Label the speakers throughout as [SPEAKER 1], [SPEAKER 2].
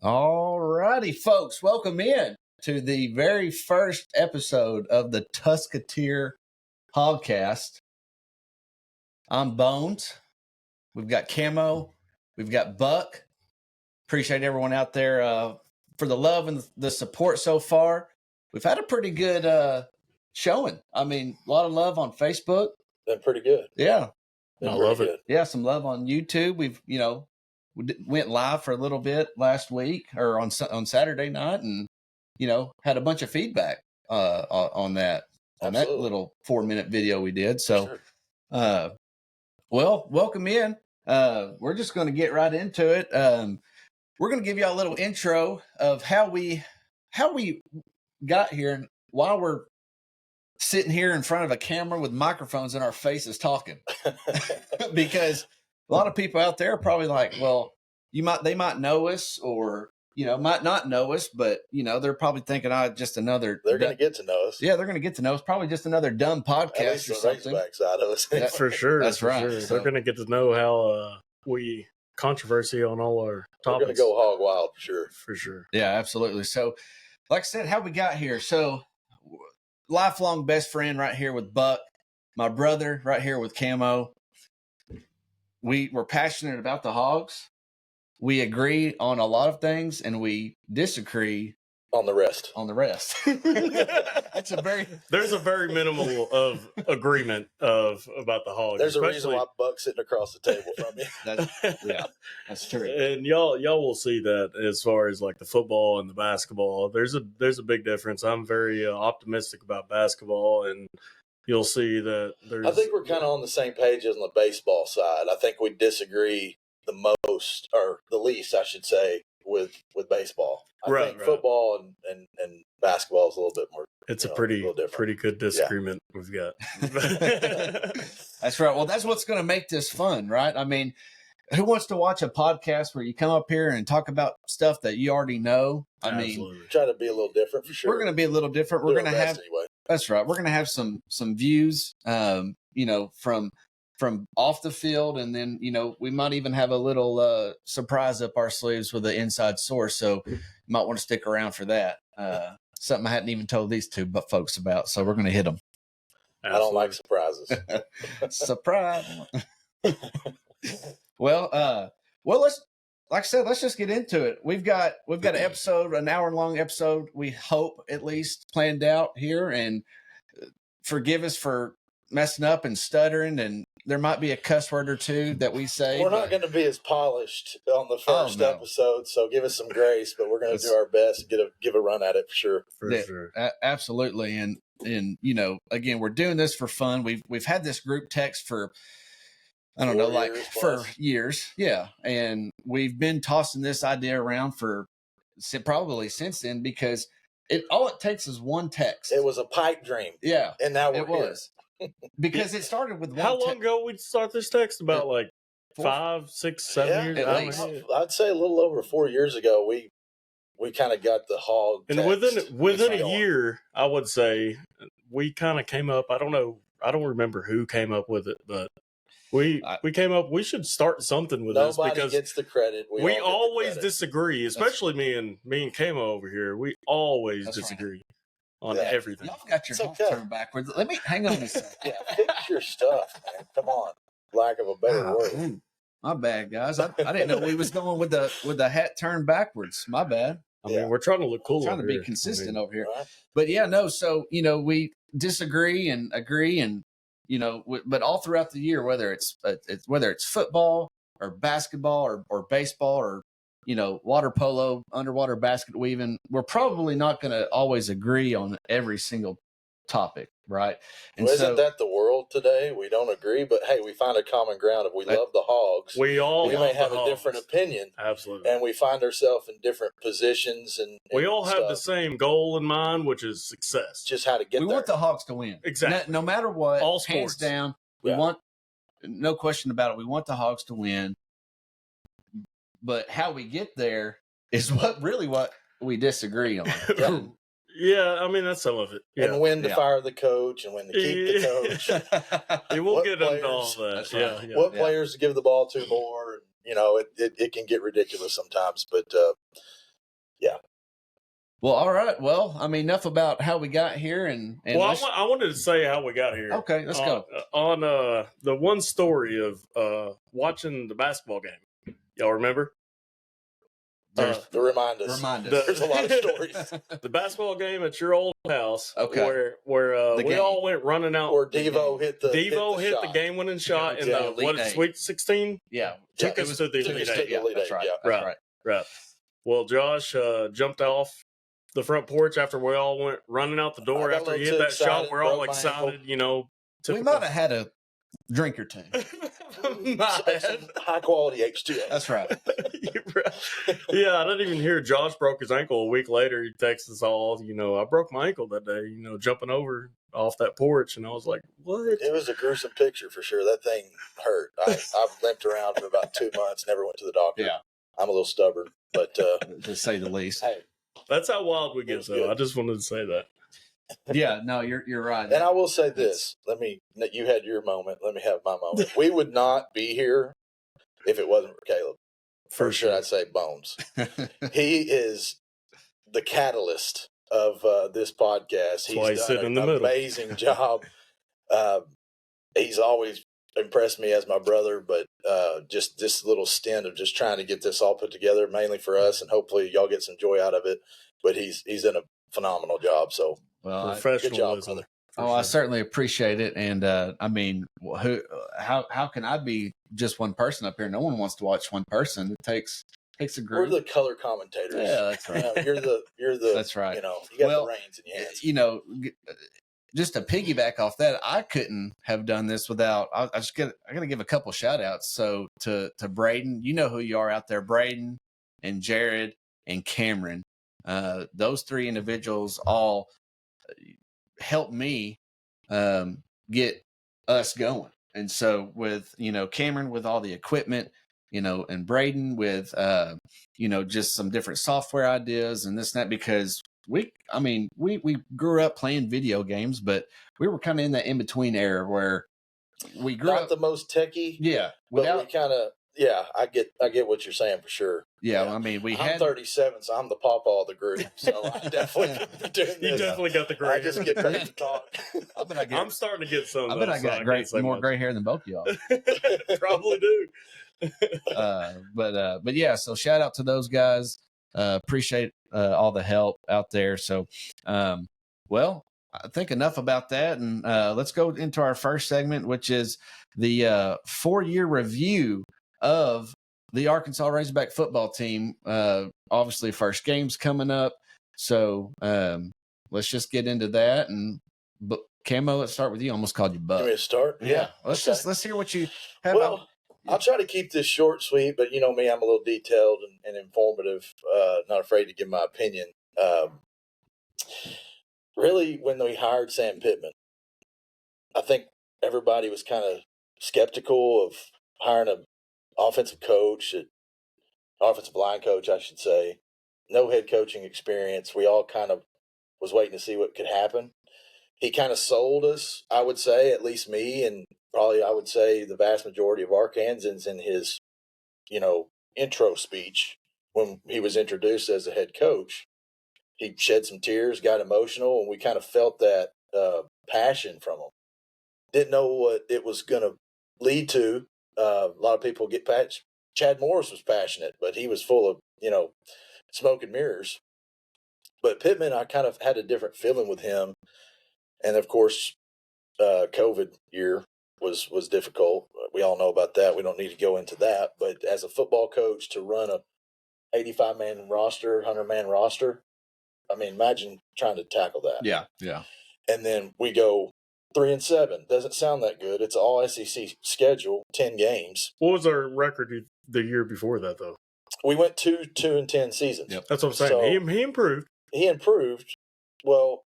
[SPEAKER 1] All righty, folks. Welcome in to the very first episode of the Tuskateers Hogcast. I'm Bones. We've got Camo. We've got Buck. Appreciate everyone out there for the love and the support so far. We've had a pretty good showing. I mean, a lot of love on Facebook.
[SPEAKER 2] Been pretty good.
[SPEAKER 1] Yeah.
[SPEAKER 2] I love it.
[SPEAKER 1] Yeah, some love on YouTube. We went live for a little bit last week or on Saturday night, and had a bunch of feedback on that little 4-minute video we did. So, sure. Well, welcome in. We're just going to get right into it. We're going to give you a little intro of how we got here and why we're sitting here in front of a camera with microphones in our faces talking. Because a lot of people out there are probably like, well, they might know us or, might not know us, but, they're probably thinking, just another.
[SPEAKER 2] They're going to get to know us.
[SPEAKER 1] Yeah, they're going to get to know us. Probably just another dumb podcast or something.
[SPEAKER 2] Razorback side of us.
[SPEAKER 3] For sure.
[SPEAKER 1] That's right.
[SPEAKER 3] Sure.
[SPEAKER 1] So,
[SPEAKER 3] they're going to get to know how we controversy on all our topics.
[SPEAKER 2] We're going to go hog wild for sure.
[SPEAKER 3] For sure.
[SPEAKER 1] Yeah, absolutely. So, like I said, how we got here. So, lifelong best friend right here with Buck, my brother right here with Camo. We were passionate about the Hogs. We agree on a lot of things, and we disagree
[SPEAKER 2] on the rest.
[SPEAKER 1] That's
[SPEAKER 3] There's a very minimal of agreement about the Hogs.
[SPEAKER 2] There's a reason why Buck's sitting across the table from you.
[SPEAKER 1] That's true.
[SPEAKER 3] And y'all will see that as far as like the football and the basketball. There's a big difference. I'm very optimistic about basketball, and you'll see that there's.
[SPEAKER 2] I think we're kind of on the same page as on the baseball side. I think we disagree the most, or the least, I should say, with baseball. I think football and basketball is a little bit more.
[SPEAKER 3] It's a pretty good disagreement we've got.
[SPEAKER 1] That's right. Well, that's what's going to make this fun, right? I mean, who wants to watch a podcast where you come up here and talk about stuff that you already know?
[SPEAKER 3] Absolutely.
[SPEAKER 2] Try to be a little different for sure.
[SPEAKER 1] We're going to be a little different. We're going to have anyway. That's right. We're going to have some views, from off the field, and then we might even have a little surprise up our sleeves with an inside source. So you might want to stick around for that. Something I hadn't even told these two folks about. So we're going to hit them.
[SPEAKER 2] Absolutely. I don't like surprises.
[SPEAKER 1] Surprise. Well, let's just get into it. We've got an episode, an hour-long episode. We hope at least planned out here, and forgive us for messing up and stuttering, and there might be a cuss word or two that we say.
[SPEAKER 2] We're not going to be as polished on the first episode, so give us some grace, but we're going to do our best and give a run at it for sure.
[SPEAKER 3] For sure.
[SPEAKER 1] Absolutely. And again, we're doing this for fun. We've had this group text for, I don't know, like for years. Yeah. And we've been tossing this idea around for probably since then, because all it takes is one text.
[SPEAKER 2] It was a pipe dream.
[SPEAKER 1] Yeah.
[SPEAKER 2] And now
[SPEAKER 1] it was. Because it started with one.
[SPEAKER 3] How long ago we start this text? About like 5, 6, 7 years.
[SPEAKER 1] At least.
[SPEAKER 2] I'd say a little over 4 years ago. We kind of got the hog.
[SPEAKER 3] And within a year, I would say we kind of came up. I don't know. I don't remember who came up with it, but we came up. We should start something with this because
[SPEAKER 2] nobody gets the credit.
[SPEAKER 3] We always disagree, especially me and Camo over here. We always disagree. Right. On everything.
[SPEAKER 1] Y'all got your head turned backwards. Let me hang on a second.
[SPEAKER 2] Yeah, fix your stuff, man. Come on. Lack of a better word.
[SPEAKER 1] My bad, guys. I didn't know we was going with the hat turned backwards. My bad.
[SPEAKER 3] I mean, we're trying to look cool.
[SPEAKER 1] Trying to be consistent over here. Right. But yeah, no. So we disagree and agree, and but all throughout the year, whether it's football or basketball or baseball or water polo, underwater basket weaving, we're probably not going to always agree on every single topic, right? And
[SPEAKER 2] isn't that the world today? We don't agree, but hey, we find a common ground. If we love the Hogs,
[SPEAKER 3] we
[SPEAKER 2] may have a different opinion.
[SPEAKER 3] Absolutely.
[SPEAKER 2] And we find ourselves in different positions, and
[SPEAKER 3] we all have the same goal in mind, which is success.
[SPEAKER 2] Just how to get there.
[SPEAKER 1] We want the Hogs to win.
[SPEAKER 3] Exactly.
[SPEAKER 1] No matter what,
[SPEAKER 3] all sports.
[SPEAKER 1] Hands down, we want, no question about it, we want the Hogs to win. But how we get there is what we disagree on.
[SPEAKER 3] Yeah, I mean, that's some of it. Yeah.
[SPEAKER 2] And when to fire the coach and when to keep the coach.
[SPEAKER 3] We'll get into all that.
[SPEAKER 2] Right. What players to give the ball to more. And, it can get ridiculous sometimes. But Yeah.
[SPEAKER 1] Well, all right. Well, I mean, enough about how we got here, and
[SPEAKER 3] well, I wanted to say how we got here.
[SPEAKER 1] Okay, let's go
[SPEAKER 3] on the one story of watching the basketball game. Y'all remember?
[SPEAKER 2] Remind us. There's a lot of stories.
[SPEAKER 3] The basketball game at your old house,
[SPEAKER 1] okay,
[SPEAKER 3] where we all went running out.
[SPEAKER 2] Where Devo hit the
[SPEAKER 3] the game-winning shot in the Sweet 16.
[SPEAKER 1] Yeah,
[SPEAKER 3] took us to the Elite Eight.
[SPEAKER 1] Yeah, that's right.
[SPEAKER 3] Right. Well, Josh jumped off the front porch after we all went running out the door after he hit that shot. We're all excited, you know.
[SPEAKER 1] We might have had a drink or two.
[SPEAKER 2] High quality H2O.
[SPEAKER 1] That's right.
[SPEAKER 3] Yeah, I didn't even hear Josh broke his ankle. A week later, he texts us all, you know, I broke my ankle that day, you know, jumping over off that porch. And I was like, what?
[SPEAKER 2] It was a gruesome picture for sure. That thing hurt. I've limped around for about 2 months, never went to the doctor.
[SPEAKER 1] Yeah.
[SPEAKER 2] I'm a little stubborn, but
[SPEAKER 1] to say the least.
[SPEAKER 2] Hey,
[SPEAKER 3] that's how wild we get, though. I just wanted to say that.
[SPEAKER 1] Yeah, no, you're right.
[SPEAKER 2] And I will say this. You had your moment. Let me have my moment. We would not be here if it wasn't for Caleb. For sure, I'd say Bones. He is the catalyst of this podcast. He's done an amazing job. He's always impressed me as my brother, but just this little stint of just trying to get this all put together, mainly for us, and hopefully y'all get some joy out of it. But he's done a phenomenal job. So,
[SPEAKER 3] well, professionalism.
[SPEAKER 2] Good job, brother.
[SPEAKER 1] I certainly appreciate it, and I mean, how can I be just one person up here? No one wants to watch one person. It takes a group.
[SPEAKER 2] We're the color commentators.
[SPEAKER 1] Yeah, that's right.
[SPEAKER 2] You're the.
[SPEAKER 1] That's right.
[SPEAKER 2] You know, you got the reins in your hands.
[SPEAKER 1] You know, just to piggyback off that, I couldn't have done this without. I got to give a couple shout outs. So to Braden, you know who you are out there, Braden and Jared and Cameron. Those three individuals all helped me get us going. And so with, you know, Cameron with all the equipment, you know, and Braden with, you know, just some different software ideas and this and that, because we grew up playing video games, but we were kind of in that in-between era where we grew up
[SPEAKER 2] the most techie.
[SPEAKER 1] Yeah.
[SPEAKER 2] But we kind of, I get what you're saying for sure.
[SPEAKER 1] Yeah. I mean,
[SPEAKER 2] I'm 37, so I'm the pawpaw of the group. So I definitely doing this.
[SPEAKER 3] You definitely got the gray.
[SPEAKER 2] I just get ready to talk.
[SPEAKER 3] I'm starting to get some.
[SPEAKER 1] I bet I got more gray hair than both of y'all.
[SPEAKER 3] Probably do.
[SPEAKER 1] But yeah, so shout out to those guys. Appreciate all the help out there. So, well, I think enough about that, and let's go into our first segment, which is the 4-year review of the Arkansas Razorback football team. Obviously, first game's coming up, so let's just get into that. And Camo, let's start with you. I almost called you Buck.
[SPEAKER 2] You want me to start?
[SPEAKER 1] Yeah. Let's hear what you have.
[SPEAKER 2] Well, I'll try to keep this short, sweet, but you know me, I'm a little detailed and informative. Not afraid to give my opinion. Really, when we hired Sam Pittman, I think everybody was kind of skeptical of hiring an offensive line coach, I should say. No head coaching experience. We all kind of was waiting to see what could happen. He kind of sold us, I would say, at least me, and probably I would say the vast majority of Arkansans in his, you know, intro speech when he was introduced as a head coach. He shed some tears, got emotional, and we kind of felt that passion from him. Didn't know what it was going to lead to. A lot of people get patched. Chad Morris was passionate, but he was full of, you know, smoke and mirrors. But Pittman, I kind of had a different feeling with him. And, of course, COVID year was difficult. We all know about that. We don't need to go into that. But as a football coach, to run a 85-man roster, 100-man roster, I mean, imagine trying to tackle that.
[SPEAKER 1] Yeah.
[SPEAKER 2] And then we go 3-7. Doesn't sound that good. It's an all SEC schedule, 10 games.
[SPEAKER 3] What was our record the year before that, though?
[SPEAKER 2] We went 2-10 seasons.
[SPEAKER 3] Yep. That's what I'm saying. So he improved.
[SPEAKER 2] He improved. Well,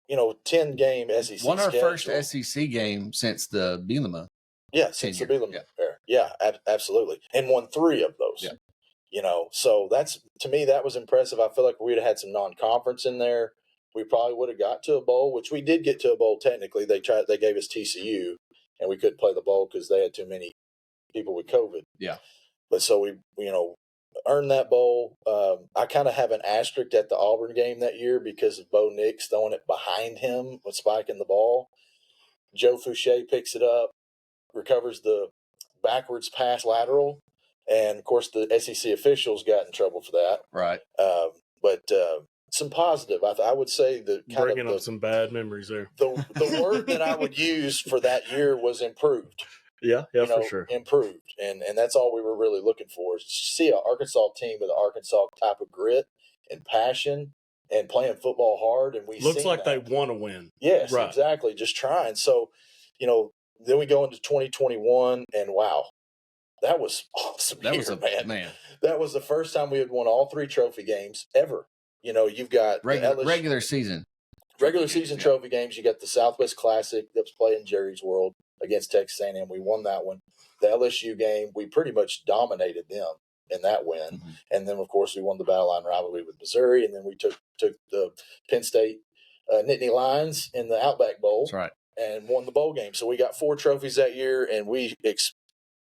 [SPEAKER 2] you know, 10-game SEC
[SPEAKER 1] won our
[SPEAKER 2] schedule.
[SPEAKER 1] first SEC game since the Bielema.
[SPEAKER 2] Yeah, since the Bielema era. Yeah, absolutely. And won 3 of those.
[SPEAKER 1] Yeah.
[SPEAKER 2] You know, so that's, to me, that was impressive. I feel like we'd have had some non-conference in there. We probably would have got to a bowl, which we did get to a bowl technically. They gave us TCU, and we couldn't play the bowl because they had too many people with COVID.
[SPEAKER 1] Yeah.
[SPEAKER 2] But so we, you know, earn that bowl. I kind of have an asterisk at the Auburn game that year because of Bo Nix throwing it behind him with spiking the ball. Joe Fouché picks it up, recovers the backwards pass lateral, and of course the SEC officials got in trouble for that.
[SPEAKER 1] Right.
[SPEAKER 2] But some positive. I would say
[SPEAKER 3] bringing up some bad memories there.
[SPEAKER 2] The word that I would use for that year was improved.
[SPEAKER 3] Yeah, for sure.
[SPEAKER 2] Improved. And that's all we were really looking for, is to see an Arkansas team with an Arkansas type of grit and passion and playing football hard. And we
[SPEAKER 3] looks like they want to win.
[SPEAKER 2] Yes, right. Exactly. Just trying. So, then we go into 2021, and wow, that was awesome. That was man. That was the first time we had won all 3 trophy games ever. You've got
[SPEAKER 1] regular season
[SPEAKER 2] trophy games. You got the Southwest Classic that was played in Jerry's World against Texas A&M. We won that one. The LSU game, we pretty much dominated them in that win. Mm-hmm. And then, of course, we won the Battle Line rivalry with Missouri. And then we took the Penn State Nittany Lions in the Outback Bowl.
[SPEAKER 1] That's right.
[SPEAKER 2] And won the bowl game. So we got 4 trophies that year, and we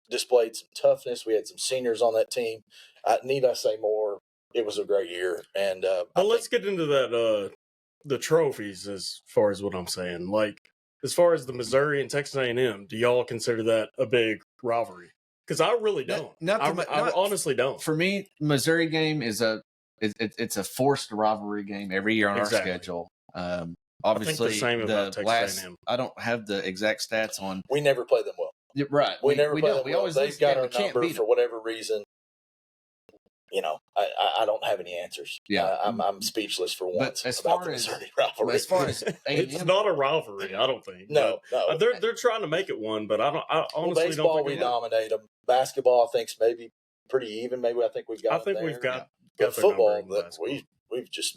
[SPEAKER 2] displayed some toughness. We had some seniors on that team. Need I say more? It was a great year. And
[SPEAKER 3] let's get into that the trophies as far as what I'm saying. Like, as far as the Missouri and Texas A&M, do y'all consider that a big rivalry? Because I really don't. I honestly don't.
[SPEAKER 1] For me, Missouri game is it's a forced rivalry game every year on our schedule. Obviously,
[SPEAKER 3] I think the same about Texas A&M.
[SPEAKER 1] I don't have the exact stats on.
[SPEAKER 2] We never play them well.
[SPEAKER 1] Right.
[SPEAKER 2] We never play them well.
[SPEAKER 1] We always
[SPEAKER 2] They've got our number for whatever reason. I don't have any answers.
[SPEAKER 1] Yeah,
[SPEAKER 2] I'm speechless for once.
[SPEAKER 1] But as far as A&M,
[SPEAKER 3] it's not a rivalry. I don't think.
[SPEAKER 2] No.
[SPEAKER 3] They're trying to make it one, but I honestly
[SPEAKER 2] baseball,
[SPEAKER 3] don't think
[SPEAKER 2] we dominate them. Basketball, I think's maybe pretty even. Maybe I think we've got.
[SPEAKER 3] We've got.
[SPEAKER 2] But football, we've just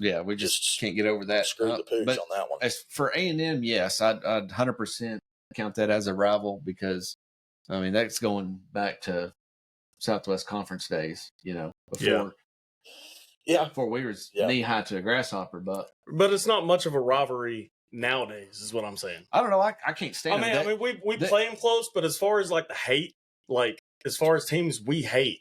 [SPEAKER 1] can't get over that.
[SPEAKER 2] Screwed the pooch on that one.
[SPEAKER 1] As for A&M, yes, I'd 100% count that as a rival because, I mean, that's going back to Southwest Conference days. Before we were knee high to a grasshopper, but
[SPEAKER 3] it's not much of a rivalry nowadays, is what I'm saying.
[SPEAKER 1] I don't know. I can't stand.
[SPEAKER 3] I mean, we play them close, but as far as like the hate, like as far as teams we hate.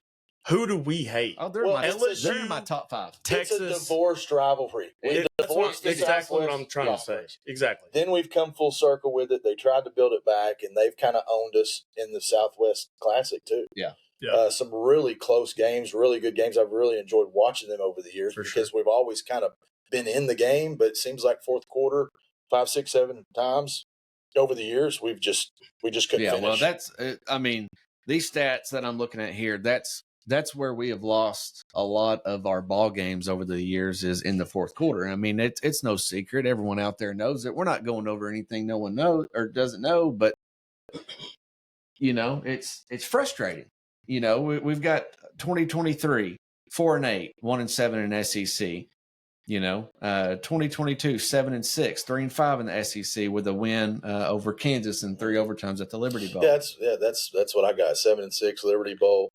[SPEAKER 3] Who do we hate?
[SPEAKER 1] Oh, they're in my top 5.
[SPEAKER 2] Texas, it's a divorced rivalry.
[SPEAKER 3] Exactly what I'm trying to say. Exactly.
[SPEAKER 2] Then we've come full circle with it. They tried to build it back, and they've kind of owned us in the Southwest Classic too.
[SPEAKER 1] Yeah.
[SPEAKER 2] Some really close games, really good games. I've really enjoyed watching them over the years because we've always kind of been in the game, but it seems like fourth quarter, 5, 6, 7 times over the years, we just couldn't finish.
[SPEAKER 1] Yeah, well, that's I mean, these stats that I'm looking at here, that's where we have lost a lot of our ball games over the years is in the fourth quarter. I mean, it's no secret. Everyone out there knows it. We're not going over anything no one knows or doesn't know, but it's frustrating. We've got 2023, 4-8, 1-7 in SEC. 2022, 7-6, 3-5 in the SEC with a win over Kansas and 3 overtimes at the Liberty Bowl.
[SPEAKER 2] That's what I got. 7-6 Liberty Bowl.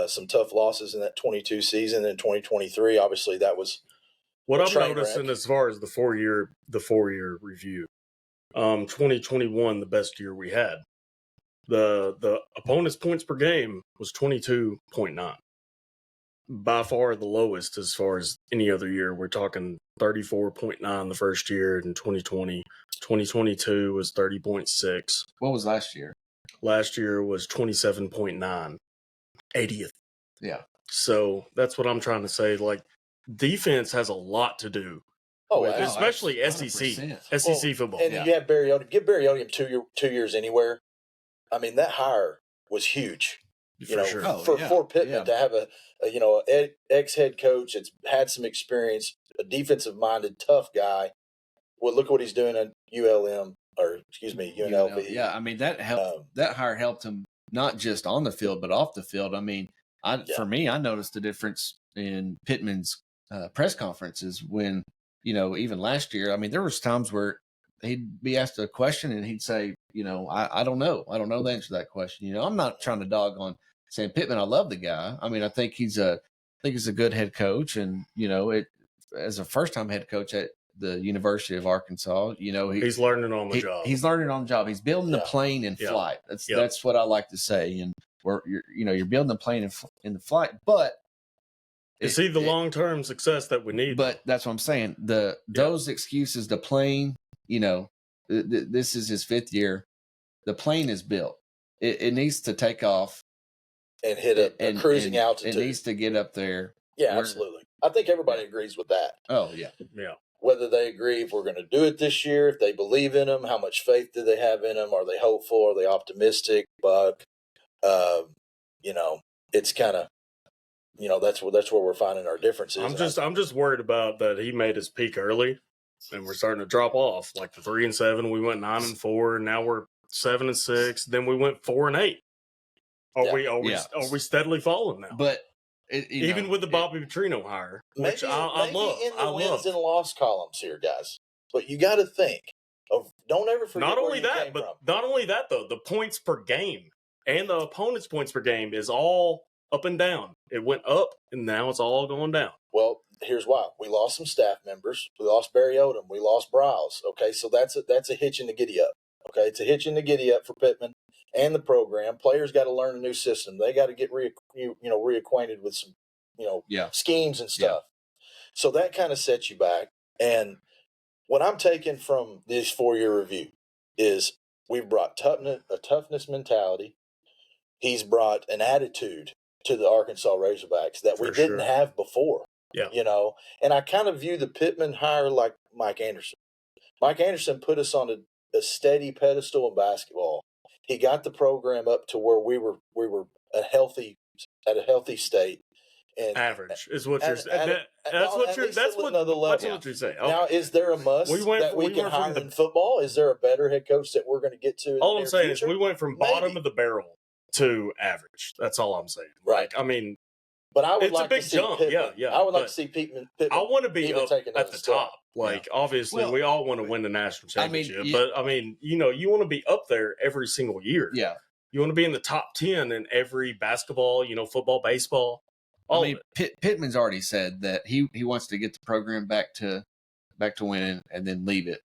[SPEAKER 2] Some tough losses in that 22 season. In 2023, obviously that was
[SPEAKER 3] what I'm noticing as far as the 4-year review. 2021, the best year we had. The opponent's points per game was 22.9. By far the lowest as far as any other year. We're talking 34.9 the first year in 2020. 2022 was 30.6.
[SPEAKER 1] What was last year?
[SPEAKER 3] Last year was 27.9. 80th.
[SPEAKER 2] Yeah.
[SPEAKER 3] So that's what I'm trying to say. Like, defense has a lot to do. Especially SEC football.
[SPEAKER 2] And you have Barry Odom. Give Barry Odom 2 years anywhere. I mean, that hire was huge. For Pittman to have a ex-head coach that's had some experience, a defensive-minded, tough guy. Well, look what he's doing at UNLV.
[SPEAKER 1] Yeah, I mean, that helped. That hire helped him not just on the field, but off the field. I mean, for me, I noticed the difference in Pittman's press conferences when, even last year, I mean, there was times where he'd be asked a question and he'd say, I don't know. I don't know the answer to that question. I'm not trying to dog on Sam Pittman. I love the guy. I mean, I think he's a good head coach, and as a first-time head coach at the University of Arkansas,
[SPEAKER 3] he's learning on the job.
[SPEAKER 1] He's learning on the job. He's building the plane in flight. That's what I like to say. And you're building the plane in the flight. But
[SPEAKER 3] see the long-term success that we need.
[SPEAKER 1] But that's what I'm saying. Those excuses, the plane, this is his 5th year. The plane is built. It needs to take off
[SPEAKER 2] and hit a cruising altitude.
[SPEAKER 1] It needs to get up there.
[SPEAKER 2] Yeah, absolutely. I think everybody agrees with that.
[SPEAKER 1] Oh, yeah.
[SPEAKER 3] Yeah.
[SPEAKER 2] Whether they agree if we're going to do it this year, if they believe in them, how much faith do they have in them? Are they hopeful? Are they optimistic? But, it's kind of, that's where we're finding our differences.
[SPEAKER 3] I'm just worried about that he made his peak early, and we're starting to drop off. Like the 3-7, we went 9-4, and now we're 7-6. Then we went 4-8. Are we steadily falling now?
[SPEAKER 1] But
[SPEAKER 3] even with the Bobby Petrino hire, which I love.
[SPEAKER 2] In the wins and loss columns here, guys. But you got to think of. Don't ever forget.
[SPEAKER 3] Not only that, though, the points per game and the opponent's points per game is all up and down. It went up, and now it's all going down.
[SPEAKER 2] Well, here's why: we lost some staff members. We lost Barry Odom. We lost Browse. Okay, so that's a hitch in the giddy up. Okay, it's a hitch in the giddy up for Pittman and the program. Players got to learn a new system. They got to get reacquainted with some schemes and stuff. Yeah. So that kind of sets you back. And what I'm taking from this 4-year review is we've brought a toughness mentality. He's brought an attitude to the Arkansas Razorbacks that we didn't have before.
[SPEAKER 3] Yeah.
[SPEAKER 2] And I kind of view the Pittman hire like Mike Anderson. Mike Anderson put us on a steady pedestal in basketball. He got the program up to where we were at a healthy state. And
[SPEAKER 3] average is what you're saying. That's what you're saying.
[SPEAKER 2] Now, is there a must that we can hire in football? Is there a better head coach that we're going to get to?
[SPEAKER 3] All I'm saying is we went from bottom of the barrel to average. That's all I'm saying.
[SPEAKER 2] Right.
[SPEAKER 3] I mean,
[SPEAKER 2] but I would
[SPEAKER 3] it's
[SPEAKER 2] like
[SPEAKER 3] a big
[SPEAKER 2] to see
[SPEAKER 3] jump.
[SPEAKER 2] Pittman.
[SPEAKER 3] Yeah.
[SPEAKER 2] I would like to see Pittman.
[SPEAKER 3] I want to be up at the
[SPEAKER 2] step.
[SPEAKER 3] top. Like, obviously, we all want to win the national championship. But, you want to be up there every single year.
[SPEAKER 1] Yeah.
[SPEAKER 3] You want to be in the top 10 in every basketball, football, baseball.
[SPEAKER 1] Pittman's already said that he wants to get the program back to winning and then leave it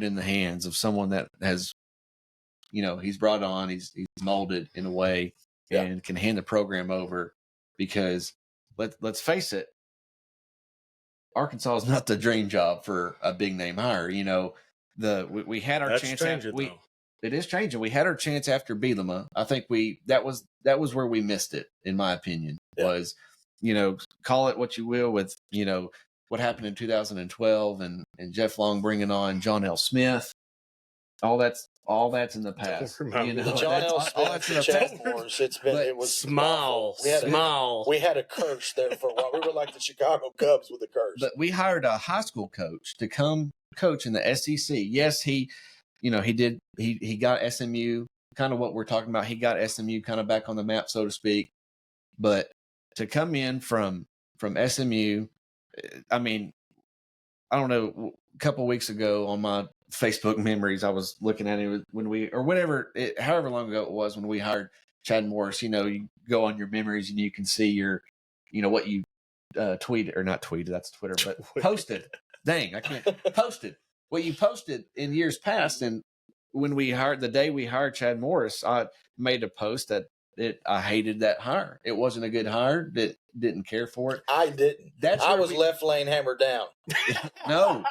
[SPEAKER 1] in the hands of someone that has, he's brought on, he's molded in a way and can hand the program over, because let's face it, Arkansas is not the dream job for a big name hire. We had our chance. It is changing. We had our chance after Bielema. I think that was where we missed it, in my opinion. Was, call it what you will with, what happened in 2012 and Jeff Long bringing on John L. Smith. All that's in the past.
[SPEAKER 2] John L. Smith, Chad Morris. It was
[SPEAKER 3] smile.
[SPEAKER 2] We had a curse there for a while. We were like the Chicago Cubs with a curse.
[SPEAKER 1] But we hired a high school coach to come coach in the SEC. Yes, he did. He got SMU, kind of what we're talking about. He got SMU kind of back on the map, so to speak. But to come in from SMU, I mean, I don't know. A couple of weeks ago on my Facebook memories, I was looking at it however long ago it was when we hired Chad Morris. You go on your memories and you can see your, what you tweeted, or not tweeted, that's Twitter, but posted. Dang, I can't posted. What you posted in years past, and when the day we hired Chad Morris, I made a post that I hated that hire. It wasn't a good hire. Didn't care for it.
[SPEAKER 2] I didn't. I was left lane hammered down.
[SPEAKER 1] No,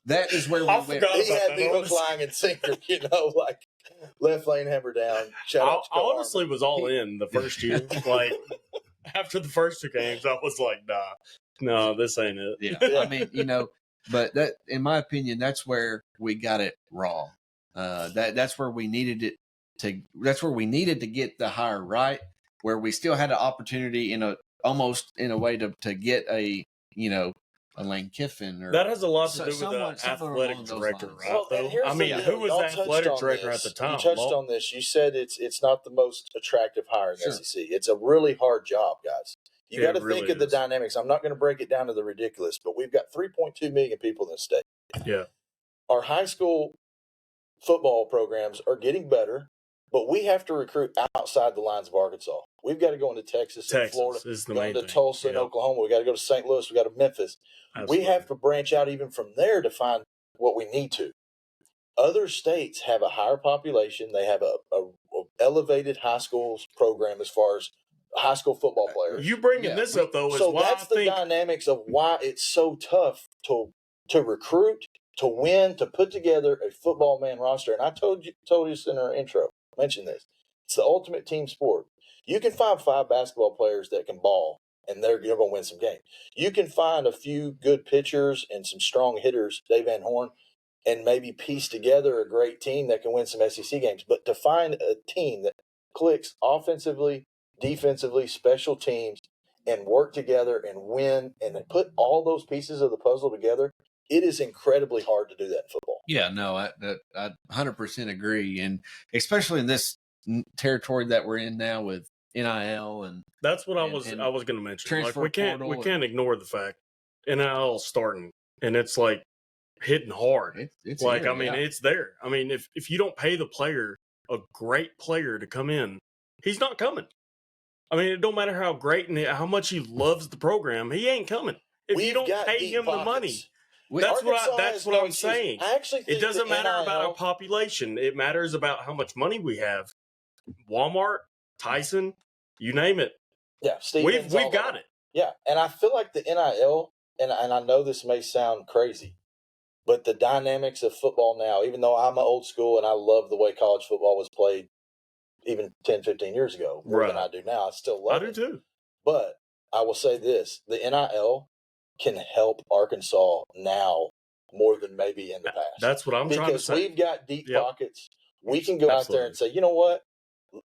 [SPEAKER 1] that is where we went.
[SPEAKER 2] He had me hook, line, and sinker. Like left lane hammered down.
[SPEAKER 3] I honestly was all in the first year. Like after the first 2 games, I was like, no, this ain't it.
[SPEAKER 1] Yeah. I mean, but that, in my opinion, that's where we got it wrong. That's where we needed it that's where we needed to get the hire right, where we still had an opportunity almost in a way to get a Lane Kiffin, or
[SPEAKER 3] that has a lot to do with the athletic director, right? Who was the athletic director at the time?
[SPEAKER 2] You touched on this. You said it's not the most attractive hire in the SEC. It's a really hard job, guys. You got to think of the dynamics. I'm not going to break it down to the ridiculous, but we've got 3.2 million people in the state.
[SPEAKER 3] Yeah.
[SPEAKER 2] Our high school football programs are getting better, but we have to recruit outside the lines of Arkansas. We've got to go into Texas and Florida, go into Tulsa and Oklahoma. We got to go to St. Louis. We got to Memphis. Absolutely. We have to branch out even from there to find what we need to. Other states have a higher population. They have a elevated high school program as far as high school football players.
[SPEAKER 3] You bringing this up, though, is
[SPEAKER 2] so
[SPEAKER 3] why
[SPEAKER 2] that's the dynamics of why it's so tough to recruit, to win, to put together a football man roster. And I told you this in our intro, mentioned this. It's the ultimate team sport. You can find 5 basketball players that can ball, and you're going to win some games. You can find a few good pitchers and some strong hitters, Dave Van Horn, and maybe piece together a great team that can win some SEC games. But to find a team that clicks offensively, defensively, special teams, and work together and win and put all those pieces of the puzzle together, it is incredibly hard to do that in football.
[SPEAKER 1] Yeah, no, I 100% agree. And especially in this territory that we're in now with NIL, and
[SPEAKER 3] that's what I was going to mention. Like, we can't ignore the fact NIL starting, and it's like hitting hard. It's like here, it's there. I mean, if you don't pay the player a great player to come in, he's not coming. I mean, it don't matter how great and how much he loves the program, he ain't coming if you don't pay him the money. That's what I'm saying.
[SPEAKER 2] I actually think
[SPEAKER 3] it doesn't matter about our population. It matters about how much money we have. Walmart, Tyson, you name it.
[SPEAKER 2] Yeah,
[SPEAKER 3] we've got it.
[SPEAKER 2] Yeah, and I feel like the NIL, and I know this may sound crazy, but the dynamics of football now, even though I'm old school and I love the way college football was played even 10, 15 years ago, more than I do now, I still love it.
[SPEAKER 3] I do too.
[SPEAKER 2] But I will say this, the NIL can help Arkansas now more than maybe in the past.
[SPEAKER 3] That's what I'm trying to say.
[SPEAKER 2] Because we've got deep pockets. We can go out there and say, you know what?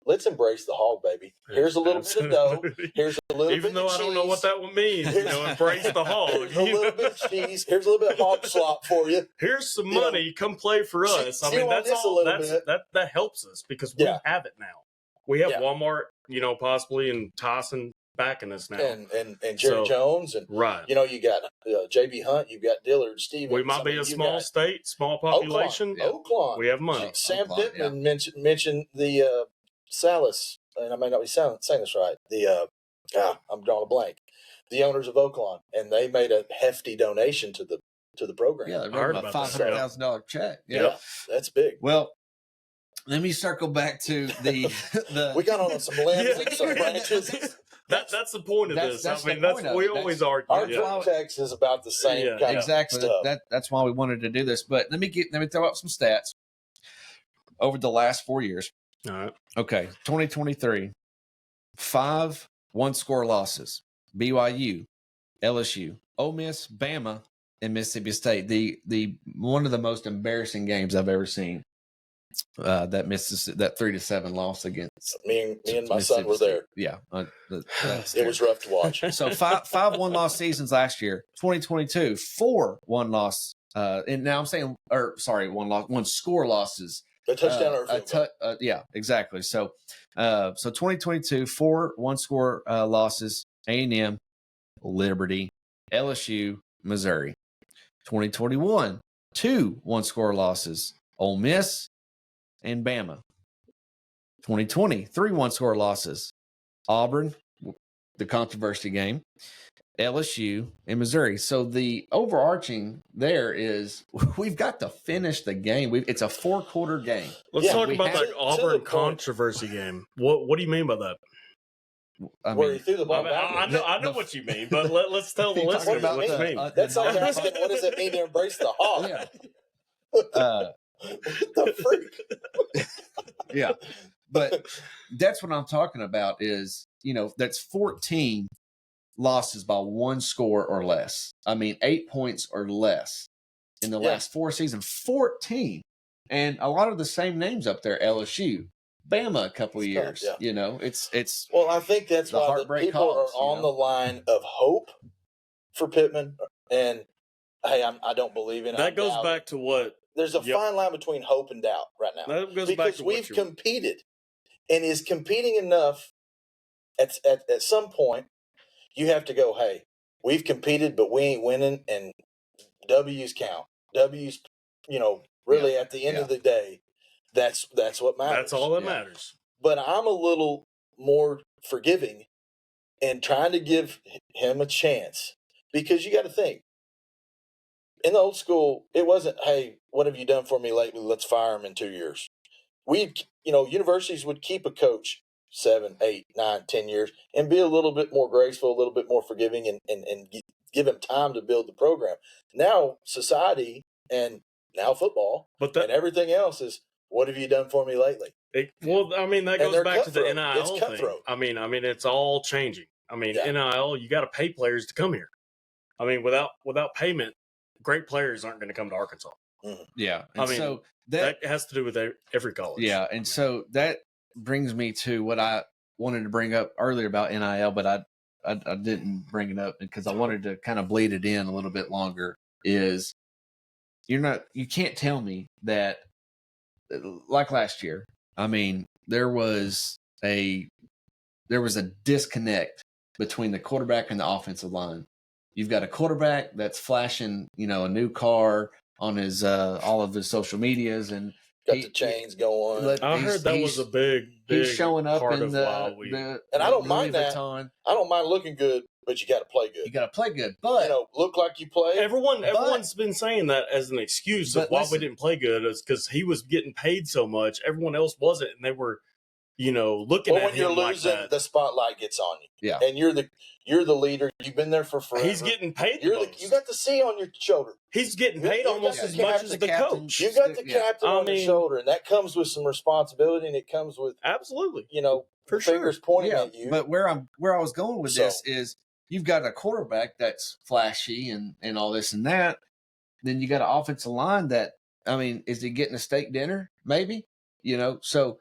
[SPEAKER 2] Let's embrace the hog, baby. Here's a little bit of dough. Here's a little bit of cheese.
[SPEAKER 3] Even though I don't know what that would mean, embrace the hog.
[SPEAKER 2] Here's a little bit of cheese. Here's a little bit of hog slop for you.
[SPEAKER 3] Here's some money. Come play for us. I mean, that's all. That helps us because we have it now. We have Walmart, possibly, and Tyson backing us now,
[SPEAKER 2] and Jerry Jones, and you got JB Hunt, you got Dillard, Stevens.
[SPEAKER 3] We might be a small state, small population.
[SPEAKER 2] Oakland,
[SPEAKER 3] we have money.
[SPEAKER 2] Sam Pittman mentioned the Salas, and I may not be saying this right. I'm drawing a blank. The owners of Oakland, and they made a hefty donation to the program.
[SPEAKER 1] Yeah, they wrote a $500,000 check.
[SPEAKER 2] Yeah, that's big.
[SPEAKER 1] Well, let me circle back to the
[SPEAKER 2] we got on some limbs and some branches.
[SPEAKER 3] That's the point of this. We always argue.
[SPEAKER 2] Our drum text is about the same kind of stuff.
[SPEAKER 1] That's why we wanted to do this. But let me throw out some stats over the last 4 years.
[SPEAKER 3] All right.
[SPEAKER 1] Okay, 2023, 5 one-score losses: BYU, LSU, Ole Miss, Bama, and Mississippi State. The one of the most embarrassing games I've ever seen. That 3-7 loss against
[SPEAKER 2] me and my son were there.
[SPEAKER 1] Yeah,
[SPEAKER 2] it was rough to watch.
[SPEAKER 1] So 5 one-loss seasons last year. 2022, 4 one-loss. And now I'm saying, one score losses.
[SPEAKER 2] A touchdown or a field goal.
[SPEAKER 1] Yeah, exactly. So 2022, 4 one-score losses: A&M, Liberty, LSU, Missouri. 2021, 2 one-score losses: Ole Miss and Bama. 2020, 3 one-score losses: Auburn, the controversy game, LSU, and Missouri. So the overarching there is we've got to finish the game. It's a 4-quarter game.
[SPEAKER 3] Let's talk about that Auburn controversy game. What do you mean by that?
[SPEAKER 2] Where he threw the ball back.
[SPEAKER 3] I know what you mean, but let's tell the listeners what you mean.
[SPEAKER 2] That's like asking, what does it mean to embrace the hog?
[SPEAKER 1] Yeah.
[SPEAKER 2] The freak.
[SPEAKER 1] Yeah. But that's what I'm talking about is, that's 14 losses by 1 score or less. I mean, 8 points or less in the last 4 seasons. 14. And a lot of the same names up there: LSU, Bama, a couple of years. It's
[SPEAKER 2] well, I think that's why the people are on the line of hope for Pittman. And hey, I don't believe in it.
[SPEAKER 3] That goes back to what?
[SPEAKER 2] There's a fine line between hope and doubt right now.
[SPEAKER 3] That goes
[SPEAKER 2] because
[SPEAKER 3] back to
[SPEAKER 2] we've competed, and is competing enough. At some point, you have to go, hey, we've competed, but we ain't winning, and W's count. W's, really at the end of the day, that's what matters.
[SPEAKER 3] That's all that matters.
[SPEAKER 2] But I'm a little more forgiving and trying to give him a chance, because you got to think, in the old school, it wasn't, hey, what have you done for me lately? Let's fire him in 2 years. Universities would keep a coach 7, 8, 9, 10 years and be a little bit more graceful, a little bit more forgiving, and give him time to build the program. Now society and now football and everything else is, what have you done for me lately?
[SPEAKER 3] That goes back to the NIL thing. I mean, it's all changing. NIL, you got to pay players to come here. Without payment, great players aren't going to come to Arkansas.
[SPEAKER 1] Mm-hmm. Yeah.
[SPEAKER 3] So that has to do with every college.
[SPEAKER 1] Yeah. And so that brings me to what I wanted to bring up earlier about NIL, but I didn't bring it up because I wanted to kind of bleed it in a little bit longer. Is you can't tell me that, like last year, there was a disconnect between the quarterback and the offensive line. You've got a quarterback that's flashing, a new car on his all of his social medias and
[SPEAKER 2] got the chains going.
[SPEAKER 3] I heard that was a big
[SPEAKER 1] he's showing up
[SPEAKER 3] part
[SPEAKER 1] in
[SPEAKER 2] and I don't mind that. I don't mind looking good, but you got to play good.
[SPEAKER 1] You got to play good, but
[SPEAKER 2] look like you play.
[SPEAKER 3] Everyone's been saying that as an excuse of why we didn't play good, is because he was getting paid so much. Everyone else wasn't, and they were, looking at him like that. When you're losing,
[SPEAKER 2] the spotlight gets on you.
[SPEAKER 1] Yeah,
[SPEAKER 2] and you're the leader. You've been there for forever.
[SPEAKER 3] He's getting paid.
[SPEAKER 2] You got the C on your shoulder.
[SPEAKER 3] He's getting paid almost as much as the coach.
[SPEAKER 2] You got the captain on your shoulder, and that comes with some responsibility, and it comes with
[SPEAKER 3] absolutely,
[SPEAKER 2] for fingers pointing at you.
[SPEAKER 1] But where I was going with this is, you've got a quarterback that's flashy and all this and that. Then you got an offensive line that, is he getting a steak dinner? Maybe, So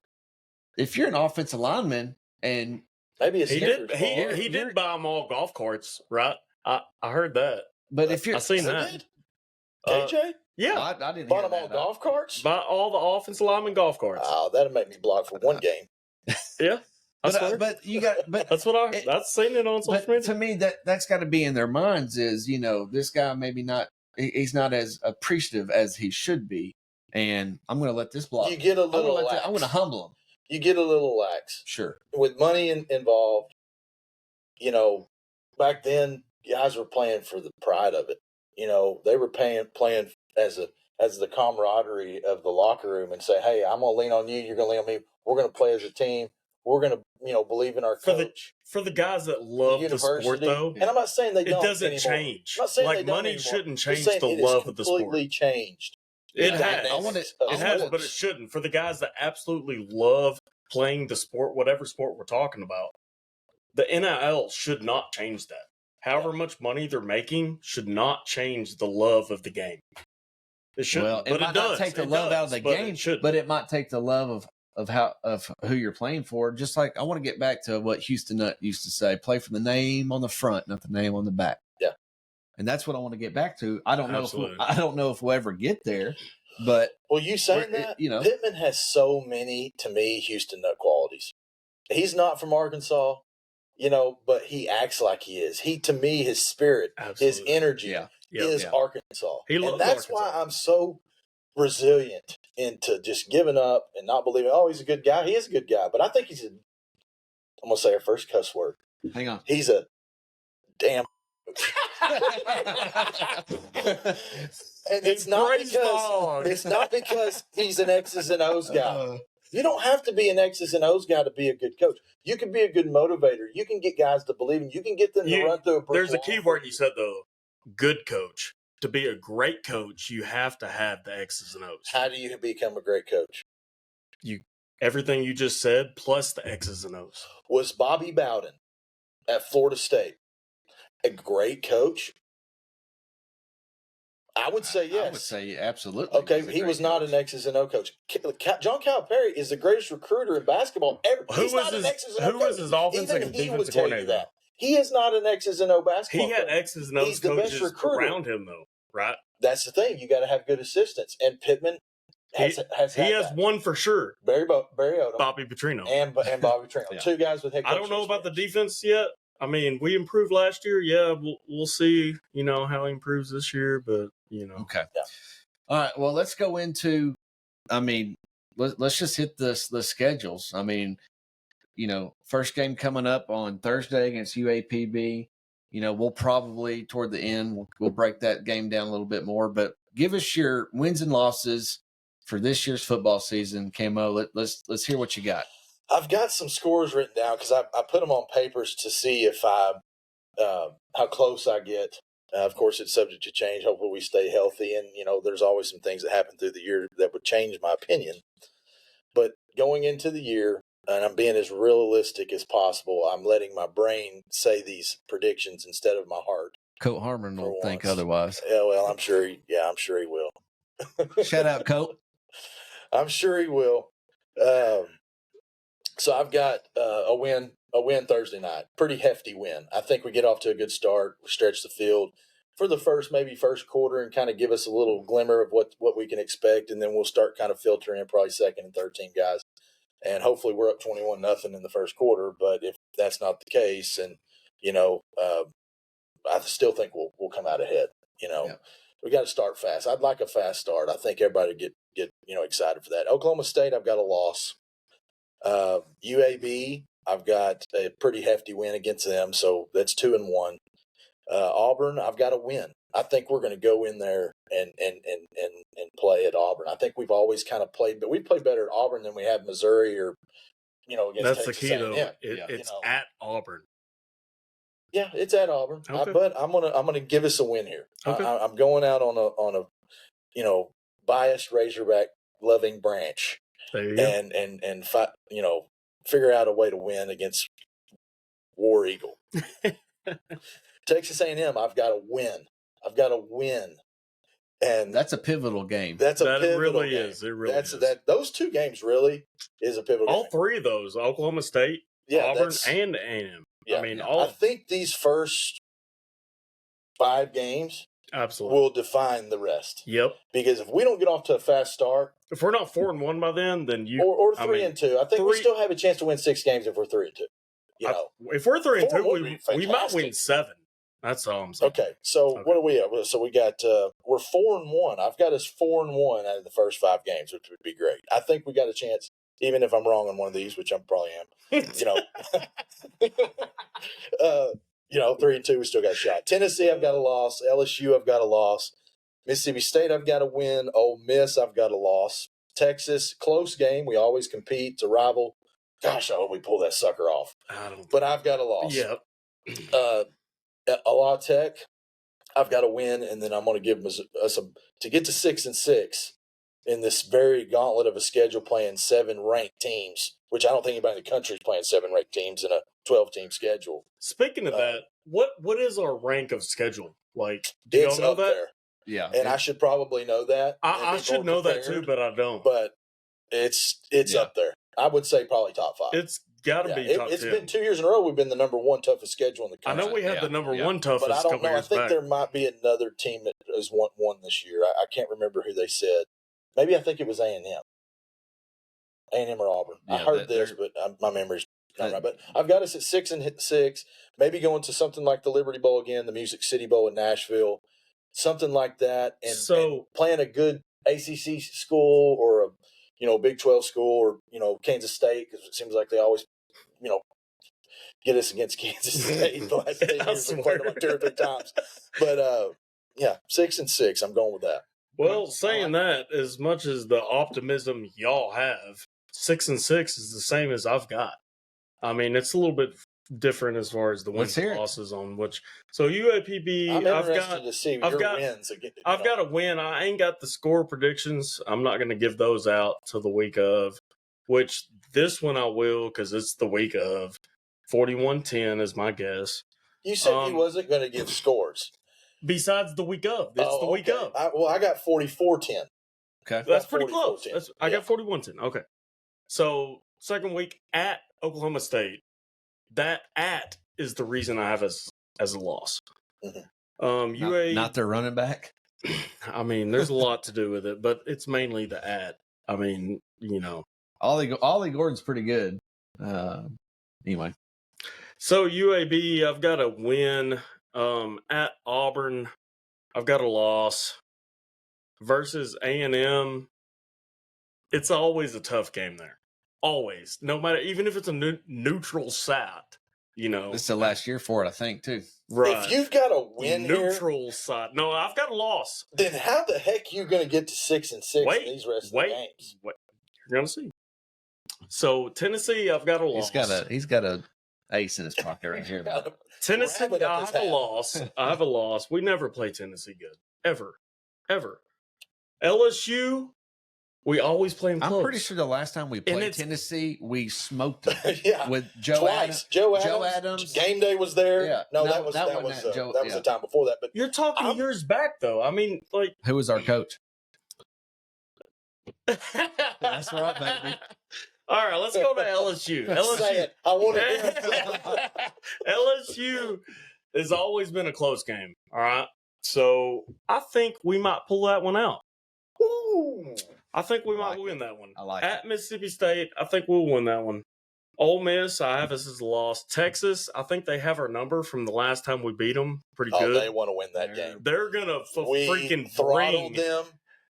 [SPEAKER 1] if you're an offensive lineman and
[SPEAKER 2] maybe
[SPEAKER 3] he did buy them all golf carts, right? I heard that.
[SPEAKER 1] But if you're,
[SPEAKER 3] I seen that.
[SPEAKER 2] KJ?
[SPEAKER 3] Yeah,
[SPEAKER 1] I didn't
[SPEAKER 2] bought them all golf carts.
[SPEAKER 3] Buy all the offensive lineman golf carts.
[SPEAKER 2] Oh, that'll make me block for one game.
[SPEAKER 3] Yeah.
[SPEAKER 1] But you got,
[SPEAKER 3] that's what that's seen it on social media.
[SPEAKER 1] To me, that's got to be in their minds is, this guy maybe not, he's not as appreciative as he should be. And I'm going to let this block.
[SPEAKER 2] You get a little
[SPEAKER 1] I'm going to humble him.
[SPEAKER 2] You get a little lax.
[SPEAKER 1] Sure.
[SPEAKER 2] With money involved, back then guys were playing for the pride of it. They were playing as the camaraderie of the locker room and say, hey, I'm going to lean on you. You're going to lean on me. We're going to play as a team. We're going to, believe in our coach.
[SPEAKER 3] For the guys that love the sport, though,
[SPEAKER 2] and I'm not saying they don't.
[SPEAKER 3] It doesn't
[SPEAKER 2] anymore.
[SPEAKER 3] change.
[SPEAKER 2] I'm not saying
[SPEAKER 3] like
[SPEAKER 2] they don't
[SPEAKER 3] money
[SPEAKER 2] anymore.
[SPEAKER 3] shouldn't change the love of the sport.
[SPEAKER 2] Completely changed.
[SPEAKER 3] It has, but it shouldn't. For the guys that absolutely love playing the sport, whatever sport we're talking about, the NIL should not change that. However much money they're making should not change the love of the game. It shouldn't.
[SPEAKER 1] Well, it might not take the love out of the game, but it might take the love of who you're playing for. Just like I want to get back to what Houston Nutt used to say: play for the name on the front, not the name on the back.
[SPEAKER 2] Yeah,
[SPEAKER 1] and that's what I want to get back to. I don't know if we'll ever get there, but
[SPEAKER 2] you saying that Pittman has so many, to me, Houston Nutt qualities. He's not from Arkansas, but he acts like he is. To me, his spirit, his energy is Arkansas. And that's Arkansas. Why I'm so resilient into just giving up and not believing, he's a good guy. He is a good guy. But I think I'm going to say our first cuss word.
[SPEAKER 1] Hang on.
[SPEAKER 2] He's a damn. And it's not because he's an X's and O's guy. You don't have to be an X's and O's guy to be a good coach. You can be a good motivator. You can get guys to believe in you. You can get them to run through a brick
[SPEAKER 3] There's a key word you said, though. Good coach. To be a great coach, you have to have the X's and O's.
[SPEAKER 2] How do you become a great coach?
[SPEAKER 3] Everything you just said, plus the X's and O's.
[SPEAKER 2] Was Bobby Bowden at Florida State a great coach? I would say yes.
[SPEAKER 1] I would say absolutely.
[SPEAKER 2] Okay, he was not an X's and O coach. John Calipari is the greatest recruiter in basketball ever. He's not an X's and O coach.
[SPEAKER 3] Who was his offensive and defensive coordinator?
[SPEAKER 2] He is not an X's and O basketball coach.
[SPEAKER 3] He had X's and O's coaches around him, though, right?
[SPEAKER 2] That's the thing. You got to have good assistants. And Pittman has
[SPEAKER 3] one for sure.
[SPEAKER 2] Barry Odom.
[SPEAKER 3] Bobby Petrino.
[SPEAKER 2] And Bobby Petrino. Yeah. Two guys with head coaching.
[SPEAKER 3] I don't know about the defense yet. We improved last year. Yeah, we'll see, how he improves this year, but,
[SPEAKER 1] Okay.
[SPEAKER 2] Yeah.
[SPEAKER 1] All right. Well, let's go into, let's just hit the schedules. First game coming up on Thursday against UAPB. We'll probably toward the end, we'll break that game down a little bit more, but give us your wins and losses for this year's football season. Camo, let's hear what you got.
[SPEAKER 2] I've got some scores written down because I put them on papers to see if how close I get. Of course, it's subject to change. Hopefully, we stay healthy, and there's always some things that happen through the year that would change my opinion. But going into the year, and I'm being as realistic as possible, I'm letting my brain say these predictions instead of my heart.
[SPEAKER 1] Coach Harmon will think otherwise.
[SPEAKER 2] Yeah, well, I'm sure he will.
[SPEAKER 1] Shout out, Coach.
[SPEAKER 2] I'm sure he will. So I've got a win Thursday night. Pretty hefty win. I think we get off to a good start. We stretch the field for the first quarter and kind of give us a little glimmer of what we can expect, and then we'll start kind of filtering in probably second and third team guys. And hopefully we're up 21-0 in the first quarter. But if that's not the case, and I still think we'll come out ahead. We got to start fast. I'd like a fast start. I think everybody get excited for that. Oklahoma State, I've got a loss. UAB, I've got a pretty hefty win against them, so that's 2-1. Auburn, I've got a win. I think we're going to go in there and play at Auburn. I think we've always kind of played, but we play better at Auburn than we have Missouri or against
[SPEAKER 3] that's
[SPEAKER 2] Texas
[SPEAKER 3] the key
[SPEAKER 2] A&M.
[SPEAKER 3] though. It's at Auburn.
[SPEAKER 2] Yeah, it's at Auburn.
[SPEAKER 3] Okay.
[SPEAKER 2] But I'm gonna give us a win here.
[SPEAKER 3] Okay.
[SPEAKER 2] I'm going out on a biased Razorback loving branch.
[SPEAKER 3] There you go.
[SPEAKER 2] And figure out a way to win against War Eagle. Texas A&M, I've got to win. And
[SPEAKER 1] that's a pivotal game.
[SPEAKER 2] That
[SPEAKER 3] really
[SPEAKER 2] game.
[SPEAKER 3] Is. It really is.
[SPEAKER 2] Those two games really is a pivotal
[SPEAKER 3] all
[SPEAKER 2] game.
[SPEAKER 3] three of those, Oklahoma State, Auburn, and A&M.
[SPEAKER 2] Yeah, I think these first 5 games
[SPEAKER 3] absolutely
[SPEAKER 2] will define the rest.
[SPEAKER 3] Yep.
[SPEAKER 2] Because if we don't get off to a fast start,
[SPEAKER 3] if we're not 4-1 by then you
[SPEAKER 2] or 3-2, I think we still have a chance to win 6 games if we're 3-2.
[SPEAKER 3] If we're 3-2, we might win 7. That's all I'm saying.
[SPEAKER 2] Okay, so what are we at? So we got we're 4-1. I've got us 4-1 out of the first 5 games, which would be great. I think we got a chance, even if I'm wrong on one of these, which I probably am. 3-2, we still got a shot. Tennessee, I've got a loss. LSU, I've got a loss. Mississippi State, I've got a win. Ole Miss, I've got a loss. Texas, close game. We always compete. It's a rival. Gosh, I hope we pull that sucker off. But I've got a loss.
[SPEAKER 3] Yep.
[SPEAKER 2] La Tech, I've got a win, and then I'm going to give us to get to 6-6 in this very gauntlet of a schedule playing 7 ranked teams, which I don't think anybody in the country is playing 7 ranked teams in a 12-team schedule.
[SPEAKER 3] Speaking of that, what is our rank of schedule? Like, do y'all know that?
[SPEAKER 2] There.
[SPEAKER 1] Yeah.
[SPEAKER 2] And I should probably know that.
[SPEAKER 3] I should know that too, but I don't.
[SPEAKER 2] But it's up there. I would say probably top 5.
[SPEAKER 3] It's got to be top 10.
[SPEAKER 2] It's been 2 years in a row we've been the number 1 toughest schedule in the country.
[SPEAKER 3] I know we had the number 1 toughest.
[SPEAKER 2] But I don't
[SPEAKER 3] couple
[SPEAKER 2] know.
[SPEAKER 3] Years
[SPEAKER 2] I think
[SPEAKER 3] back.
[SPEAKER 2] there might be another team that has won this year. I can't remember who they said. Maybe I think it was A&M. A&M or Auburn. I heard this, but my memory's not right. But I've got us at 6-6. Maybe going to something like the Liberty Bowl again, the Music City Bowl in Nashville, something like that, and playing a good ACC school or a Big 12 school or Kansas State, because it seems like they always get us against Kansas State the last 10 years. We played them like 2 or 3 times. But 6-6. I'm going with that.
[SPEAKER 3] Well, saying that, as much as the optimism y'all have, 6-6 is the same as I've got. I mean, it's a little bit different as far as the wins and losses on which. So UAPB,
[SPEAKER 2] I'm interested to see your wins again.
[SPEAKER 3] I've got a win. I ain't got the score predictions. I'm not going to give those out till the week of, which this one I will, because it's the week of. 41-10 is my guess.
[SPEAKER 2] You said he wasn't going to give scores.
[SPEAKER 3] Besides the week of. It's the week of.
[SPEAKER 2] I got 44-10.
[SPEAKER 3] Okay. That's pretty close. I got 41-10. Okay. So, second week at Oklahoma State. That at is the reason I have as a loss.
[SPEAKER 2] Mm-hmm.
[SPEAKER 1] Not their running back?
[SPEAKER 3] I mean, there's a lot to do with it, but it's mainly the at. I mean,
[SPEAKER 1] Ollie Gordon's pretty good. Anyway.
[SPEAKER 3] So, UAB, I've got a win. At Auburn, I've got a loss. Versus A&M, it's always a tough game there. Always. No matter, even if it's a neutral site,
[SPEAKER 1] This is the last year for it, I think, too.
[SPEAKER 2] Right. If you've got a win
[SPEAKER 3] neutral site. No, I've got a loss.
[SPEAKER 2] Then how the heck are you going to get to 6-6 in these rest of the games?
[SPEAKER 3] Wait. You're going to see. So Tennessee, I've got a loss.
[SPEAKER 1] He's got a ace in his pocket right here.
[SPEAKER 3] Tennessee, I have a loss. I have a loss. We never play Tennessee good. Ever. LSU, we always play them close.
[SPEAKER 1] I'm pretty sure the last time we played Tennessee, we smoked them. with
[SPEAKER 2] twice. Joe Adams. Game day was there.
[SPEAKER 1] Yeah.
[SPEAKER 2] No, that was the time before that. But
[SPEAKER 3] you're talking years back, though. I mean, like,
[SPEAKER 1] who was our coach?
[SPEAKER 3] That's right, baby. All right, let's go to LSU. LSU.
[SPEAKER 2] I want to hear it.
[SPEAKER 3] LSU has always been a close game. All right. So I think we might pull that one out.
[SPEAKER 2] Ooh.
[SPEAKER 3] I think we might win that one.
[SPEAKER 1] I like
[SPEAKER 3] At Mississippi State, I think we'll win that one. Ole Miss, I have us as a loss. Texas, I think they have our number from the last time we beat them. Pretty good.
[SPEAKER 2] They want to win that game.
[SPEAKER 3] They're going to freaking
[SPEAKER 2] throttle them.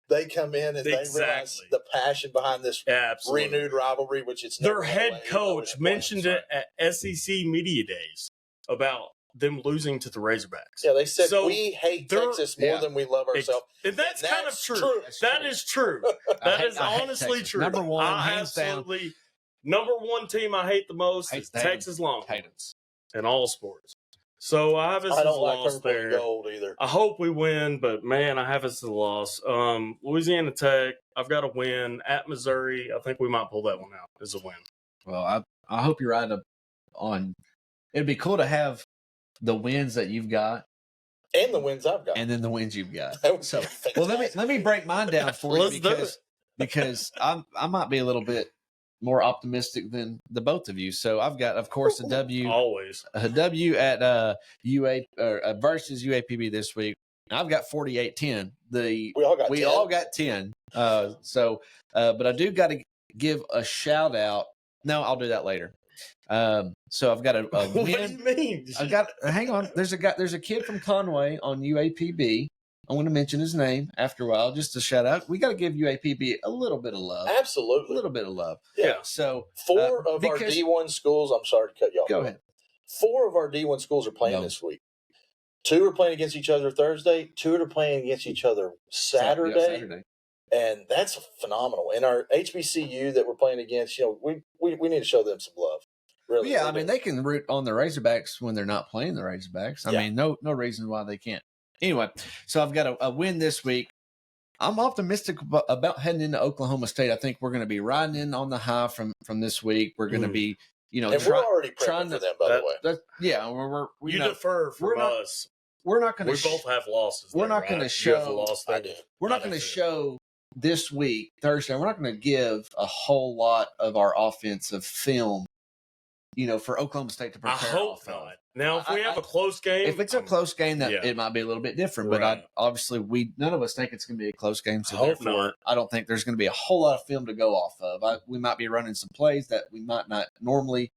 [SPEAKER 2] They come in and they realize the passion behind this renewed rivalry, which it's
[SPEAKER 3] their head coach mentioned it at SEC Media Days about them losing to the Razorbacks.
[SPEAKER 2] Yeah, they said we hate Texas more than we love ourselves.
[SPEAKER 3] And that's kind of true. That is true. That is honestly true.
[SPEAKER 1] Number one, hands down.
[SPEAKER 3] Number one team I hate the most is Texas Longhorns in all sports. So I have us as a loss there.
[SPEAKER 2] Gold either.
[SPEAKER 3] I hope we win, but man, I have us as a loss. Louisiana Tech, I've got a win at Missouri. I think we might pull that one out as a win.
[SPEAKER 1] Well, I hope you're right on. It'd be cool to have the wins that you've got,
[SPEAKER 2] and the wins I've got,
[SPEAKER 1] and then the wins you've got. So, well, let me break mine down for you because I might be a little bit more optimistic than the both of you. So I've got, of course, a W at UA versus UAPB this week. I've got 48-10. We all got 10. But I do got to give a shout out. No, I'll do that later. So I've got a win.
[SPEAKER 3] What do you mean?
[SPEAKER 1] Hang on. There's a kid from Conway on UAPB. I want to mention his name after a while, just to shout out. We got to give UAPB a little bit of love.
[SPEAKER 2] Absolutely.
[SPEAKER 1] A little bit of love.
[SPEAKER 2] Yeah.
[SPEAKER 1] So
[SPEAKER 2] 4 of our D1 schools, I'm sorry to cut you off.
[SPEAKER 1] Go ahead.
[SPEAKER 2] 4 of our D1 schools are playing this week. 2 are playing against each other Thursday. 2 are playing against each other Saturday. And that's phenomenal. And our HBCU that we're playing against, we need to show them some love. Really.
[SPEAKER 1] Yeah, I mean, they can root on the Razorbacks when they're not playing the Razorbacks. I mean, no reason why they can't. Anyway, so I've got a win this week. I'm optimistic about heading into Oklahoma State. I think we're going to be riding in on the high from this week. We're going to be,
[SPEAKER 2] and we're already prepping for them, by the way.
[SPEAKER 3] You defer from us.
[SPEAKER 1] We're not going to.
[SPEAKER 3] We both have losses.
[SPEAKER 1] We're not going to show. We're not going to show this week, Thursday. We're not going to give a whole lot of our offensive film, for Oklahoma State to prepare.
[SPEAKER 3] I hope not. Now, if we have a close game,
[SPEAKER 1] if it's a close game, it might be a little bit different.
[SPEAKER 3] Right.
[SPEAKER 1] But obviously, none of us think it's going to be a close game. So
[SPEAKER 3] I hope
[SPEAKER 1] therefore,
[SPEAKER 3] not.
[SPEAKER 1] I don't think there's going to be a whole lot of film to go off of. We might be running some plays that we might not normally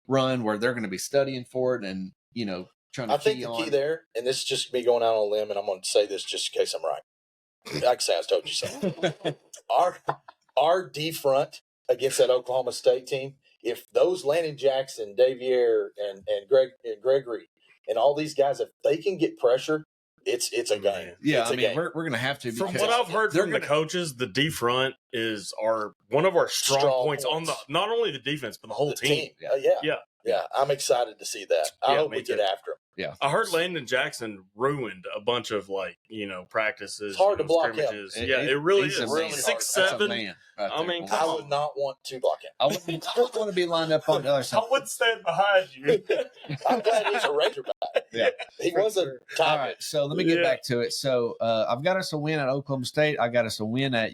[SPEAKER 1] run, where they're going to be studying for it and trying to. I think the key
[SPEAKER 2] there, and this is just me going out on a limb, and I'm going to say this just in case I'm right. I can say I told you so. Our D front against that Oklahoma State team. If those Landon Jackson, Davier, and Gregory, and all these guys, if they can get pressure, it's a game.
[SPEAKER 1] Yeah, we're going to have to.
[SPEAKER 3] From what I've heard from the coaches, the D front is one of our strong points on not only the defense but the whole team.
[SPEAKER 2] Yeah, I'm excited to see that. I hope we get after him.
[SPEAKER 1] Yeah,
[SPEAKER 3] I heard Landon Jackson ruined a bunch of practices.
[SPEAKER 2] It's hard to block him.
[SPEAKER 3] It really is.
[SPEAKER 2] Really
[SPEAKER 3] 6'7". I mean,
[SPEAKER 2] I would not want to block him.
[SPEAKER 1] I wouldn't want to be lined up on the other side.
[SPEAKER 3] I wouldn't stand behind you.
[SPEAKER 2] I'm glad he's a Razorback.
[SPEAKER 1] Yeah,
[SPEAKER 2] he was a top.
[SPEAKER 1] All right, so let me get back to it. So I've got us a win at Oklahoma State. I got us a win at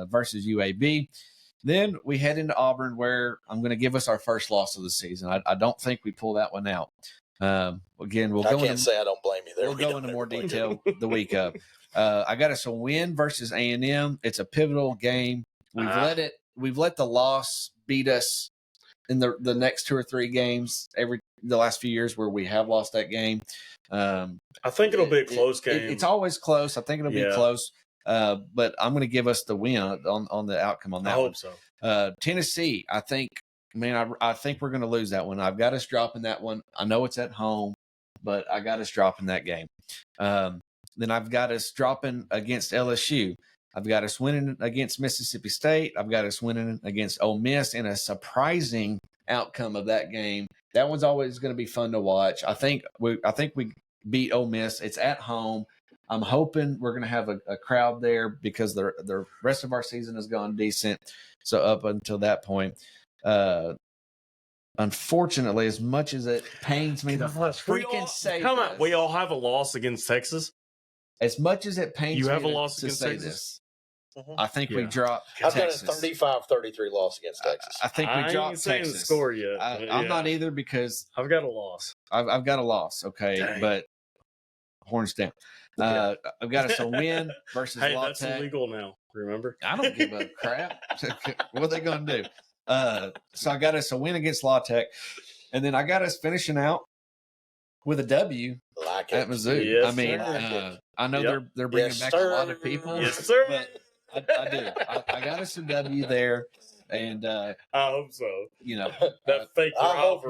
[SPEAKER 1] versus UAB. Then we head into Auburn, where I'm going to give us our first loss of the season. I don't think we pull that one out. Again,
[SPEAKER 2] I can't say I don't blame you there.
[SPEAKER 1] We'll go into more detail the week of. I got us a win versus A&M. It's a pivotal game. We've let the loss beat us in the next 2 or 3 games the last few years where we have lost that game.
[SPEAKER 3] I think it'll be a close game.
[SPEAKER 1] It's always close. I think it'll be close. But I'm going to give us the win on the outcome on that one.
[SPEAKER 3] I hope so.
[SPEAKER 1] Tennessee, I think we're going to lose that one. I've got us dropping that one. I know it's at home, but I got us dropping that game. Then I've got us dropping against LSU. I've got us winning against Mississippi State. I've got us winning against Ole Miss in a surprising outcome of that game. That one's always going to be fun to watch. I think we beat Ole Miss. It's at home. I'm hoping we're going to have a crowd there because the rest of our season has gone decent. So up until that point, unfortunately, as much as it pains me to freaking say
[SPEAKER 3] come
[SPEAKER 1] this,
[SPEAKER 3] on, we all have a loss against Texas.
[SPEAKER 1] as much as it pains
[SPEAKER 3] You
[SPEAKER 1] me
[SPEAKER 3] have a
[SPEAKER 1] to,
[SPEAKER 3] loss
[SPEAKER 1] to
[SPEAKER 3] against
[SPEAKER 1] say
[SPEAKER 3] Texas?
[SPEAKER 1] this, I think we dropped
[SPEAKER 2] I've got a
[SPEAKER 1] Texas.
[SPEAKER 2] 35-33 loss against Texas.
[SPEAKER 1] I think we
[SPEAKER 3] I ain't
[SPEAKER 1] dropped
[SPEAKER 3] saying
[SPEAKER 1] Texas.
[SPEAKER 3] the score yet.
[SPEAKER 1] I'm not either because
[SPEAKER 3] I've got a loss.
[SPEAKER 1] I've got a loss. Okay,
[SPEAKER 3] Dang.
[SPEAKER 1] but horns down. I've got us a win versus
[SPEAKER 3] Hey,
[SPEAKER 1] La
[SPEAKER 3] that's
[SPEAKER 1] Tech.
[SPEAKER 3] illegal now. Remember?
[SPEAKER 1] I don't give a crap. What are they going to do? So I got us a win against La Tech, and then I got us finishing out with a W at Mizzou.
[SPEAKER 3] Yes,
[SPEAKER 1] I mean,
[SPEAKER 3] sir.
[SPEAKER 1] I know they're bringing back a lot of people.
[SPEAKER 3] Yes, sir.
[SPEAKER 1] But I do. I got us a W there, and
[SPEAKER 3] I hope so. That fake
[SPEAKER 2] I hope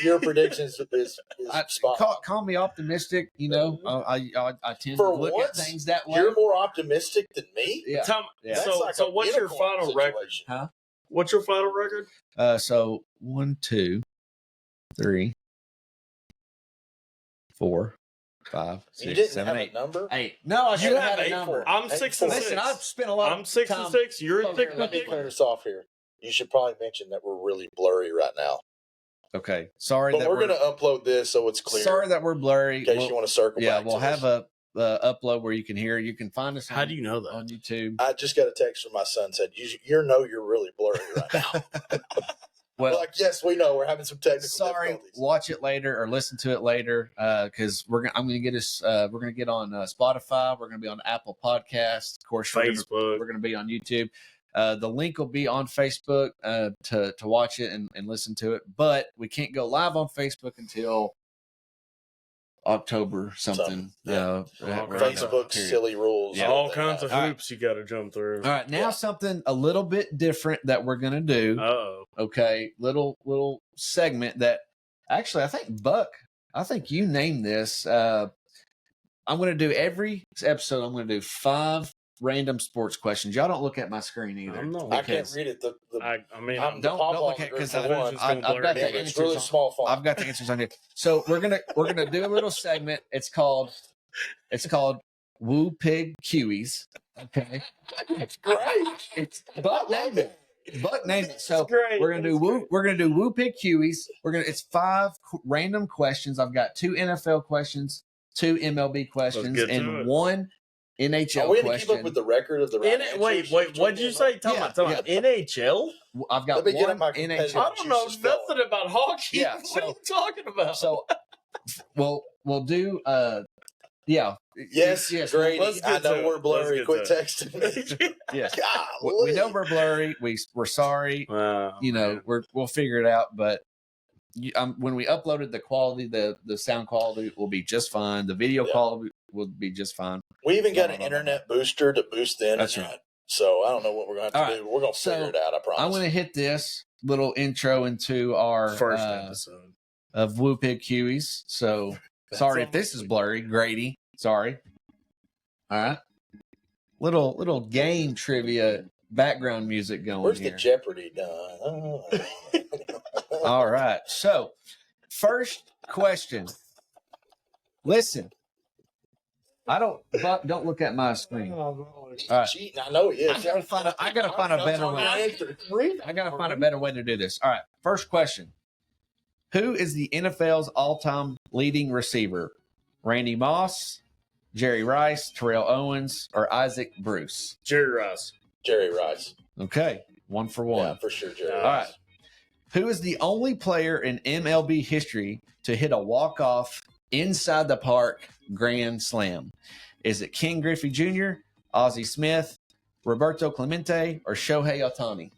[SPEAKER 2] your predictions is spot.
[SPEAKER 1] Call me optimistic. I tend
[SPEAKER 2] For
[SPEAKER 1] to look
[SPEAKER 2] once,
[SPEAKER 1] at things that way.
[SPEAKER 2] You're more optimistic than me.
[SPEAKER 1] Yeah.
[SPEAKER 3] Tom,
[SPEAKER 1] Yeah.
[SPEAKER 3] So what's your final record?
[SPEAKER 1] Huh?
[SPEAKER 3] What's your final record?
[SPEAKER 1] So 1, 2, 3, 4, 5,
[SPEAKER 2] You
[SPEAKER 1] 6,
[SPEAKER 2] didn't
[SPEAKER 1] 7,
[SPEAKER 2] have
[SPEAKER 1] 8.
[SPEAKER 2] a number.
[SPEAKER 1] 8. No, I should
[SPEAKER 3] You
[SPEAKER 1] have
[SPEAKER 3] have
[SPEAKER 1] had a
[SPEAKER 3] 8
[SPEAKER 1] number.
[SPEAKER 3] I'm 6 and 6.
[SPEAKER 1] Listen, I've spent a lot.
[SPEAKER 3] I'm 6 and
[SPEAKER 1] time
[SPEAKER 3] 6. You're
[SPEAKER 1] over
[SPEAKER 3] 6
[SPEAKER 1] here.
[SPEAKER 2] Let me clear this off here. You should probably mention that we're really blurry right now.
[SPEAKER 1] Okay, sorry
[SPEAKER 2] But
[SPEAKER 1] that
[SPEAKER 2] we're going to upload this so it's clear.
[SPEAKER 1] Sorry that we're blurry.
[SPEAKER 2] In case you want to circle back.
[SPEAKER 1] We'll have a upload where you can hear. You can find us.
[SPEAKER 3] How do you know that?
[SPEAKER 1] On YouTube?
[SPEAKER 2] I just got a text from my son said, you're really blurry right now.
[SPEAKER 1] Well,
[SPEAKER 2] yes, we know we're having some technical difficulties.
[SPEAKER 1] Watch it later or listen to it later because I'm going to get us. We're going to get on Spotify. We're going to be on Apple Podcasts. Of course,
[SPEAKER 3] Facebook.
[SPEAKER 1] We're going to be on YouTube. The link will be on Facebook to watch it and listen to it. But we can't go live on Facebook until October something.
[SPEAKER 2] Facebook silly rules.
[SPEAKER 3] Yeah. All kinds of hoops you got to jump through.
[SPEAKER 1] All right, now something a little bit different that we're going to do.
[SPEAKER 3] Uh-oh.
[SPEAKER 1] Okay, little segment that actually I think Buck, you named this. I'm going to do every episode. I'm going to do 5 random sports questions. Y'all don't look at my screen either.
[SPEAKER 2] I can't read it.
[SPEAKER 1] Don't look at because I've got the answers.
[SPEAKER 2] It's really small font.
[SPEAKER 1] I've got the answers on here. So we're gonna do a little segment. It's called Woo Pig Kiwis. Okay,
[SPEAKER 2] It's great.
[SPEAKER 1] It's Buck named it. So
[SPEAKER 3] great.
[SPEAKER 1] we're gonna do Woo Pig Kiwis. It's 5 random questions. I've got 2 NFL questions, 2 MLB questions, and 1 NHL
[SPEAKER 2] Are we going to
[SPEAKER 1] question.
[SPEAKER 2] keep up with the record of the right
[SPEAKER 3] Wait, what'd you say? Talk about NHL?
[SPEAKER 1] I've got 1 NHL.
[SPEAKER 3] I don't know nothing about hockey.
[SPEAKER 1] Yeah,
[SPEAKER 3] what are you talking about?
[SPEAKER 1] So we'll do
[SPEAKER 2] Yes, Grady.
[SPEAKER 3] let's
[SPEAKER 2] I
[SPEAKER 3] get
[SPEAKER 2] know
[SPEAKER 3] to it.
[SPEAKER 2] we're blurry.
[SPEAKER 3] Let's
[SPEAKER 2] Quit
[SPEAKER 3] get
[SPEAKER 2] texting me.
[SPEAKER 1] yes.
[SPEAKER 2] Golly.
[SPEAKER 1] We know we're blurry. We're sorry.
[SPEAKER 3] Man.
[SPEAKER 1] We'll figure it out. But when we uploaded the quality, the sound quality will be just fine. The video quality will be just fine.
[SPEAKER 2] We even got an internet booster to boost the internet.
[SPEAKER 1] That's right.
[SPEAKER 2] So I don't know what we're going to have to do. We're going to figure it out. I promise.
[SPEAKER 1] I'm going to hit this little intro into our
[SPEAKER 3] first episode
[SPEAKER 1] of Woo Pig Kiwis. So sorry if this is blurry, Grady. Sorry. All right. Little game trivia background music going.
[SPEAKER 2] Where's
[SPEAKER 1] here.
[SPEAKER 2] the Jeopardy done?
[SPEAKER 1] All right. So, first question. Listen. Don't look at my screen. All right.
[SPEAKER 2] Cheating, I know it is.
[SPEAKER 1] I gotta find a better way. I gotta find a better way to do this. All right. First question. Who is the NFL's all-time leading receiver? Randy Moss, Jerry Rice, Terrell Owens, or Isaac Bruce?
[SPEAKER 3] Jerry Rice.
[SPEAKER 2] Jerry Rice.
[SPEAKER 1] Okay. 1 for 1.
[SPEAKER 2] Yeah, for sure, Jerry Rice.
[SPEAKER 1] All right. Who is the only player in MLB history to hit a walk-off inside the park grand slam? Is it Ken Griffey Jr., Ozzie Smith, Roberto Clemente, or Shohei Ohtani?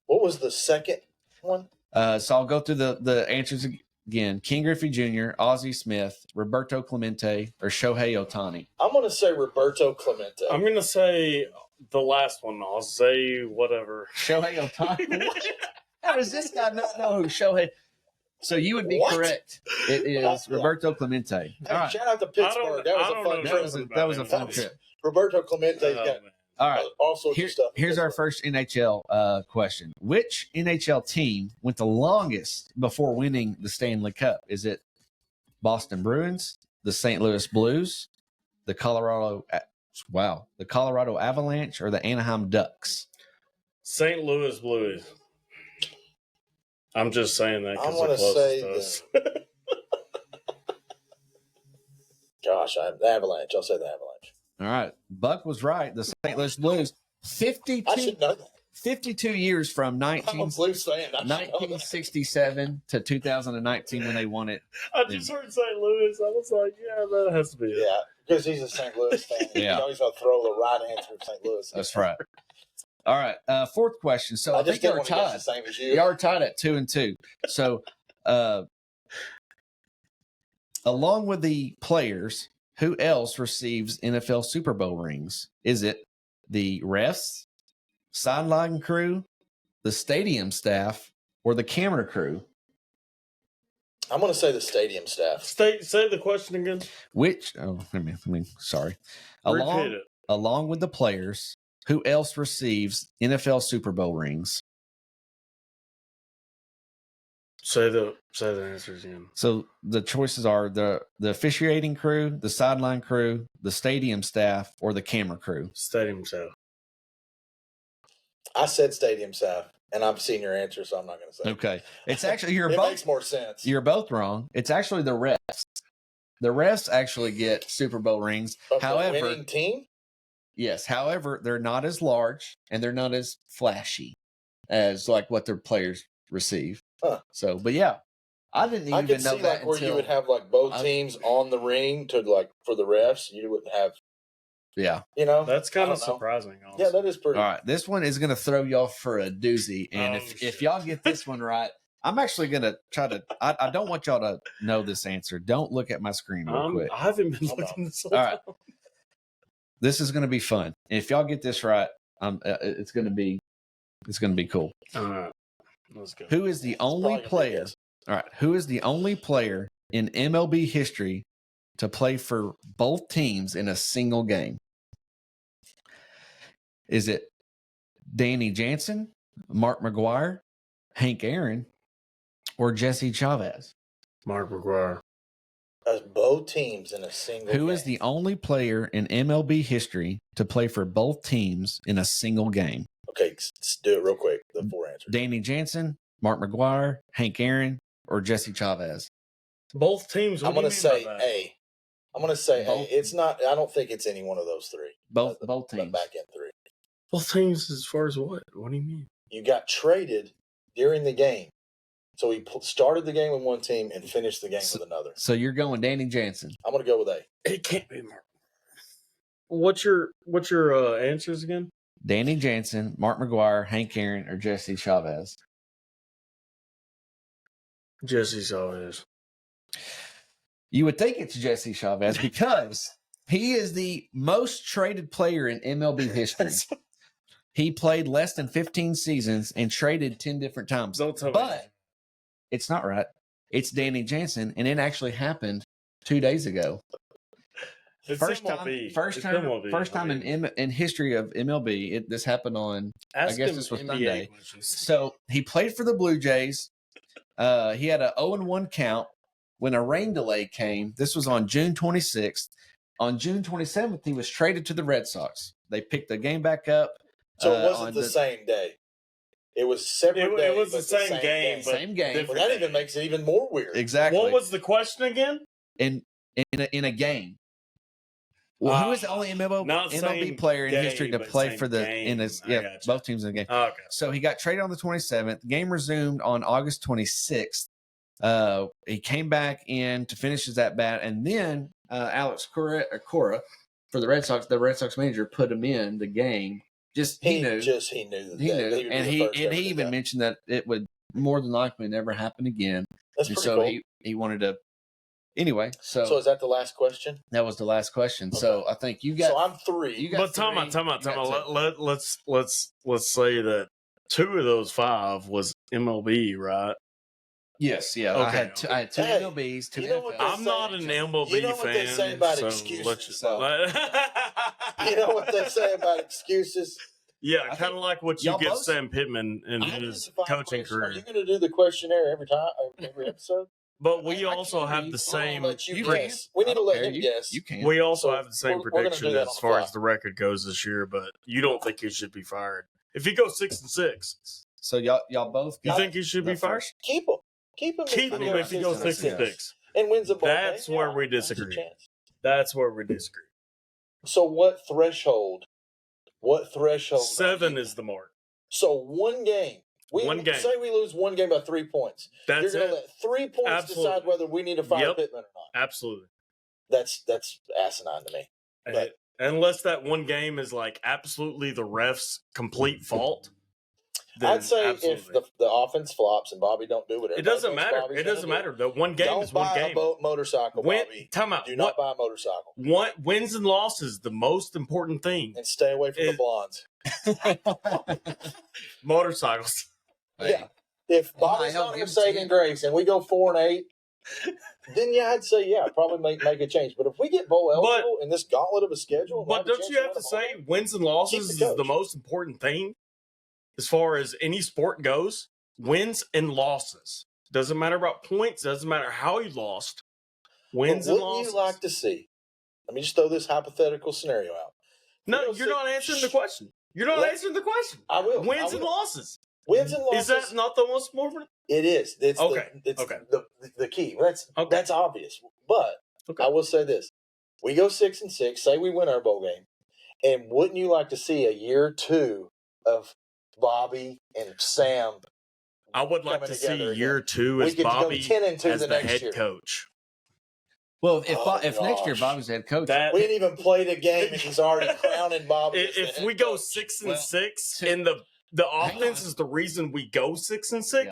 [SPEAKER 2] What was the second one?
[SPEAKER 1] So I'll go through the answers again. Ken Griffey Jr., Ozzie Smith, Roberto Clemente, or Shohei Ohtani?
[SPEAKER 2] I'm going to say Roberto Clemente.
[SPEAKER 3] I'm going to say the last one. I'll say whatever.
[SPEAKER 1] Shohei Ohtani? How does this guy not know who Shohei? So you would be correct. It is Roberto Clemente.
[SPEAKER 2] Hey, right. Shout out to Pittsburgh. That was a fun trip.
[SPEAKER 1] That was a fun trip.
[SPEAKER 2] Roberto Clemente's got
[SPEAKER 1] all right.
[SPEAKER 2] All sorts of stuff.
[SPEAKER 1] Here's our first NHL question. Which NHL team went the longest before winning the Stanley Cup? Is it Boston Bruins, the St. Louis Blues, the Colorado Avalanche, or the Anaheim Ducks?
[SPEAKER 3] St. Louis Blues. I'm just saying that because
[SPEAKER 2] I want to say Gosh, the Avalanche. I'll say the Avalanche.
[SPEAKER 1] All right. Buck was right. The St. Louis Blues. 52,
[SPEAKER 2] I should know that.
[SPEAKER 1] 52 years from
[SPEAKER 2] I'm a Blues fan.
[SPEAKER 1] 1967 to 2019 when they won it.
[SPEAKER 3] I just heard St. Louis. I was like, yeah, that has to be it.
[SPEAKER 2] Yeah, because he's a St. Louis fan.
[SPEAKER 1] Yeah.
[SPEAKER 2] He's always going to throw the right answer of St. Louis.
[SPEAKER 1] That's right. All right. Fourth question. So I think you are tied.
[SPEAKER 2] The same as you.
[SPEAKER 1] You are tied at 2-2. So along with the players, who else receives NFL Super Bowl rings? Is it the refs, sideline crew, the stadium staff, or the camera crew?
[SPEAKER 2] I'm going to say the stadium staff.
[SPEAKER 3] Say the question again.
[SPEAKER 1] Sorry.
[SPEAKER 3] Repeat it.
[SPEAKER 1] Along with the players, who else receives NFL Super Bowl rings?
[SPEAKER 3] Say the answers again.
[SPEAKER 1] So the choices are the officiating crew, the sideline crew, the stadium staff, or the camera crew.
[SPEAKER 3] Stadium staff.
[SPEAKER 2] I said stadium staff, and I've seen your answer, so I'm not going to say.
[SPEAKER 1] Okay, it's actually
[SPEAKER 2] it makes more sense.
[SPEAKER 1] You're both wrong. It's actually the refs. The refs actually get Super Bowl rings. However,
[SPEAKER 2] the winning team.
[SPEAKER 1] Yes. However, they're not as large and they're not as flashy as like what their players receive.
[SPEAKER 2] Huh.
[SPEAKER 1] So, but yeah, I didn't even
[SPEAKER 2] could
[SPEAKER 1] know
[SPEAKER 2] see
[SPEAKER 1] that
[SPEAKER 2] where you would have like both teams on the ring to like for the refs. You wouldn't have.
[SPEAKER 1] Yeah.
[SPEAKER 2] You know,
[SPEAKER 3] that's kind of surprising. Also.
[SPEAKER 2] Yeah, that is pretty.
[SPEAKER 1] All right, this one is going to throw y'all for a doozy, and if y'all get this one right, I'm actually going to try to. I don't want y'all to know this answer. Don't look at my screen real quick.
[SPEAKER 3] I haven't been looking this.
[SPEAKER 1] All right. This is going to be fun. If y'all get this right, it's going to be cool.
[SPEAKER 3] All right. Let's go.
[SPEAKER 1] Who is the only player? All right. Who is the only player in MLB history to play for both teams in a single game? Is it Danny Jansen, Mark McGwire, Hank Aaron, or Jesse Chavez?
[SPEAKER 3] Mark McGwire.
[SPEAKER 2] That's both teams in a single game.
[SPEAKER 1] Who is the only player in MLB history to play for both teams in a single game?
[SPEAKER 2] Okay, let's do it real quick. The four answers.
[SPEAKER 1] Danny Jansen, Mark McGwire, Hank Aaron, or Jesse Chavez?
[SPEAKER 3] Both teams.
[SPEAKER 2] I'm going to say A. I'm going to say A. It's not. I don't think it's any one of those three.
[SPEAKER 1] Both teams.
[SPEAKER 2] Back end three.
[SPEAKER 3] Both teams as far as what? What do you mean?
[SPEAKER 2] You got traded during the game. So he started the game with one team and finished the game with another.
[SPEAKER 1] So you're going Danny Jansen.
[SPEAKER 2] I'm going to go with A.
[SPEAKER 3] It can't be Mark. What's your answers again?
[SPEAKER 1] Danny Jansen, Mark McGwire, Hank Aaron, or Jesse Chavez?
[SPEAKER 3] Jesse Chavez.
[SPEAKER 1] You would think it's Jesse Chavez because he is the most traded player in MLB history. He played less than 15 seasons and traded 10 different times. But it's not right. It's Danny Jansen, and it actually happened 2 days ago. First time in history of MLB. This happened on. I guess this was Sunday. So he played for the Blue Jays. He had an 0-1 count when a rain delay came. This was on June 26th. On June 27th, he was traded to the Red Sox. They picked the game back up.
[SPEAKER 2] So it wasn't the same day. It was separate days.
[SPEAKER 3] It was the same game.
[SPEAKER 1] Same game.
[SPEAKER 2] Well, that even makes it even more weird.
[SPEAKER 1] Exactly.
[SPEAKER 3] What was the question again?
[SPEAKER 1] In a game. Well, who is the only MLB player in history to play for both teams in the game?
[SPEAKER 3] Okay.
[SPEAKER 1] So he got traded on the 27th. The game resumed on August 26th. He came back in to finish his at bat, and then Alex Cora for the Red Sox manager put him in the game. He knew, and he even mentioned that it would more than likely never happen again.
[SPEAKER 2] That's pretty cool.
[SPEAKER 1] He wanted to. Anyway, so
[SPEAKER 2] is that the last question?
[SPEAKER 1] That was the last question. Okay. So I think you got.
[SPEAKER 2] So I'm 3.
[SPEAKER 1] You got.
[SPEAKER 3] But time out. Let's say that 2 of those 5 was MLB, right?
[SPEAKER 1] Yes, yeah.
[SPEAKER 3] Okay,
[SPEAKER 1] I had two MLBs, two NFL.
[SPEAKER 3] I'm not an MLB fan.
[SPEAKER 2] You know what they say about excuses, though? You know what they say about excuses?
[SPEAKER 3] Yeah, kind of like what you give Sam Pittman in his coaching career.
[SPEAKER 2] Are you going to do the questionnaire every episode?
[SPEAKER 3] But we also have the same.
[SPEAKER 2] We need to let him guess.
[SPEAKER 1] You can.
[SPEAKER 3] We also have the same prediction as far as the record goes this year. But you don't think he should be fired if he goes 6-6.
[SPEAKER 1] So y'all both.
[SPEAKER 3] You think he should be fired?
[SPEAKER 2] Keep him. Keep him if he goes
[SPEAKER 3] 6-6
[SPEAKER 2] and wins a ball.
[SPEAKER 3] That's where we disagree. That's where we disagree.
[SPEAKER 2] So what threshold?
[SPEAKER 3] 7 is the mark.
[SPEAKER 2] So one game. Say we lose one game by 3 points. You're going to let 3 points decide whether we need to fire Pittman or not.
[SPEAKER 3] Absolutely.
[SPEAKER 2] That's asinine to me. But,
[SPEAKER 3] unless that one game is like absolutely the ref's complete fault.
[SPEAKER 2] I'd say if the offense flops and Bobby don't do whatever.
[SPEAKER 3] It doesn't matter. It doesn't matter. The one game is one game.
[SPEAKER 2] Don't buy a motorcycle, Bobby.
[SPEAKER 3] Time out.
[SPEAKER 2] Do not buy a motorcycle.
[SPEAKER 3] Wins and losses, the most important thing.
[SPEAKER 2] And stay away from the blondes.
[SPEAKER 3] Motorcycles.
[SPEAKER 2] Yeah. If Bobby's not a saving grace and we go 4-8, then I'd say probably make a change. But if we get bowl eligible in this gauntlet of a schedule,
[SPEAKER 3] but don't you have to say wins and losses is the most important thing as far as any sport goes? Wins and losses. Doesn't matter about points. Doesn't matter how you lost. Wins and losses.
[SPEAKER 2] Wouldn't you like to see? Let me just throw this hypothetical scenario out.
[SPEAKER 3] No, you're not answering the question. You're not answering the question.
[SPEAKER 2] I will.
[SPEAKER 3] Wins and losses.
[SPEAKER 2] Wins and losses.
[SPEAKER 3] Is that not the most important?
[SPEAKER 2] It is. It's the key. That's obvious. But I will say this. We go 6-6, say we win our bowl game, and wouldn't you like to see a year 2 of Bobby and Sam?
[SPEAKER 3] I would like to see year 2 as Bobby as the head coach.
[SPEAKER 1] Well, if next year Bobby's head coach,
[SPEAKER 2] we ain't even played a game and he's already crowning Bobby.
[SPEAKER 3] If we go 6-6 and the offense is the reason we go 6-6. Yeah.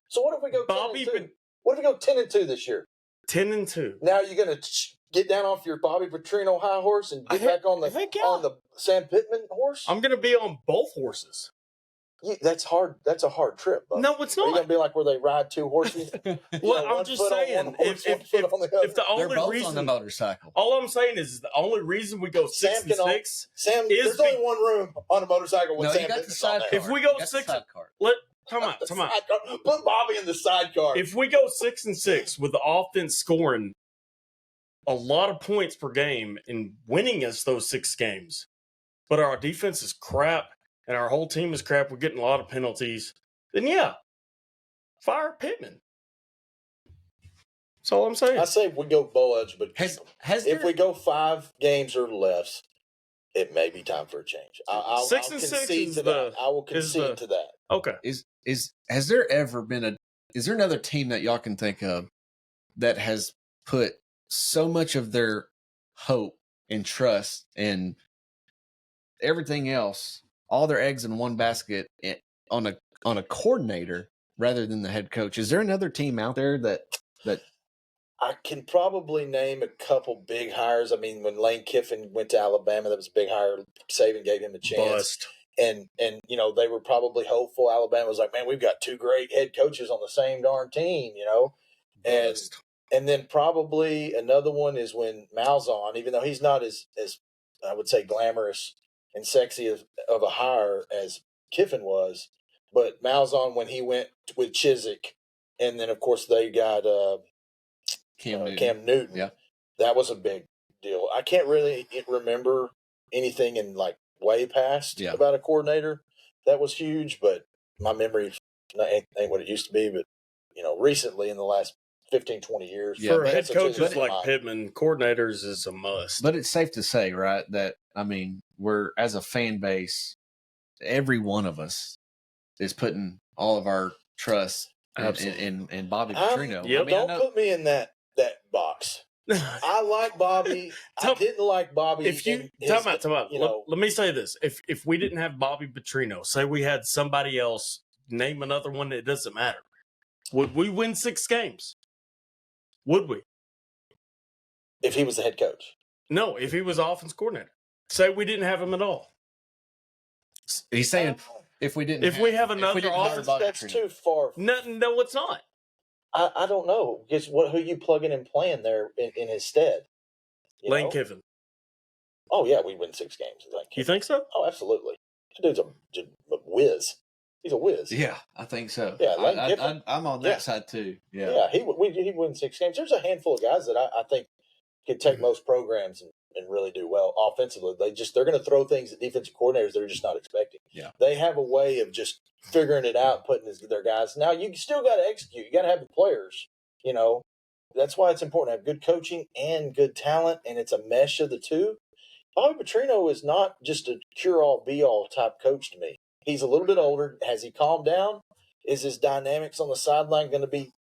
[SPEAKER 2] So what if we go 10-2? What if we go 10-2 this year?
[SPEAKER 3] 10-2.
[SPEAKER 2] Now you're going to get down off your Bobby Petrino high horse and get back on the Sam Pittman horse?
[SPEAKER 3] I'm going to be on both horses.
[SPEAKER 2] Yeah, that's hard. That's a hard trip. Bro.
[SPEAKER 3] No, it's not.
[SPEAKER 2] Are you going to be like where they ride 2 horses?
[SPEAKER 3] Well, I'm just saying, if the only reason
[SPEAKER 1] on the motorcycle,
[SPEAKER 3] all I'm saying is the only reson we go 6-6.
[SPEAKER 2] Sam, there's only one room on a motorcycle with Sam.
[SPEAKER 3] If we go 6, come on.
[SPEAKER 2] Put Bobby in the sidecar.
[SPEAKER 3] If we go 6-6 with the offense scoring a lot of points per game and winning us those 6 games, but our defense is crap. And our whole team is crap. We're getting a lot of penalties. Then, fire Pittman. That's all I'm saying.
[SPEAKER 2] I say we go bowl eligible. If we go 5 games or less, it may be time for a change. I'll
[SPEAKER 3] 6-6 to that.
[SPEAKER 2] I will concede to that.
[SPEAKER 3] Okay.
[SPEAKER 1] Has there ever been is there another team that y'all can think of that has put so much of their hope and trust and everything else, all their eggs in one basket on a coordinator rather than the head coach? Is there another team out there that
[SPEAKER 2] I can probably name a couple big hires. I mean, when Lane Kiffin went to Alabama, that was a big hire. Saban gave him a chance.
[SPEAKER 3] Bust.
[SPEAKER 2] And they were probably hopeful. Alabama was like, man, we've got 2 great head coaches on the same darn team, Bust. And then probably another one is when Malzahn, even though he's not as I would say glamorous and sexy of a hire as Kiffin was, but Malzahn when he went with Chizik, and then of course they got Cam Newton.
[SPEAKER 1] Yeah,
[SPEAKER 2] that was a big deal. I can't really remember anything in like way past about a coordinator that was huge, but my memory ain't what it used to be. But recently in the last 15, 20 years,
[SPEAKER 3] for head coaches like Pittman, coordinators is a must.
[SPEAKER 1] But it's safe to say, right, that we're as a fan base, every one of us is putting all of our trust in Bobby Petrino.
[SPEAKER 2] Don't put me in that box. I like Bobby. I didn't like Bobby.
[SPEAKER 3] Time out. Let me say this: if we didn't have Bobby Petrino, say we had somebody else, name another one. It doesn't matter. Would we win 6 games? Would we?
[SPEAKER 2] If he was the head coach?
[SPEAKER 3] No, if he was offense coordinator. Say we didn't have him at all.
[SPEAKER 1] He's saying if we have another offense,
[SPEAKER 2] that's too far.
[SPEAKER 3] No, it's not.
[SPEAKER 2] I don't know. Because who you plugging and playing there in his stead?
[SPEAKER 3] Lane Kiffin.
[SPEAKER 2] Oh, yeah, we win 6 games.
[SPEAKER 3] You think so?
[SPEAKER 2] Oh, absolutely. That dude's a whiz. He's a whiz.
[SPEAKER 1] Yeah, I think so.
[SPEAKER 2] Yeah,
[SPEAKER 1] I'm on that side too. Yeah,
[SPEAKER 2] yeah. He wins 6 games. There's a handful of guys that I think could take most programs and really do well offensively. They're going to throw things at defensive coordinators they're just not expecting.
[SPEAKER 1] Yeah,
[SPEAKER 2] they have a way of just figuring it out, putting their guys. Now you still got to execute. You got to have the players. That's why it's important to have good coaching and good talent, and it's a mesh of the two. Bobby Petrino is not just a cure-all, be-all type coach to me. He's a little bit older. Has he calmed down? Is his dynamics on the sideline going to be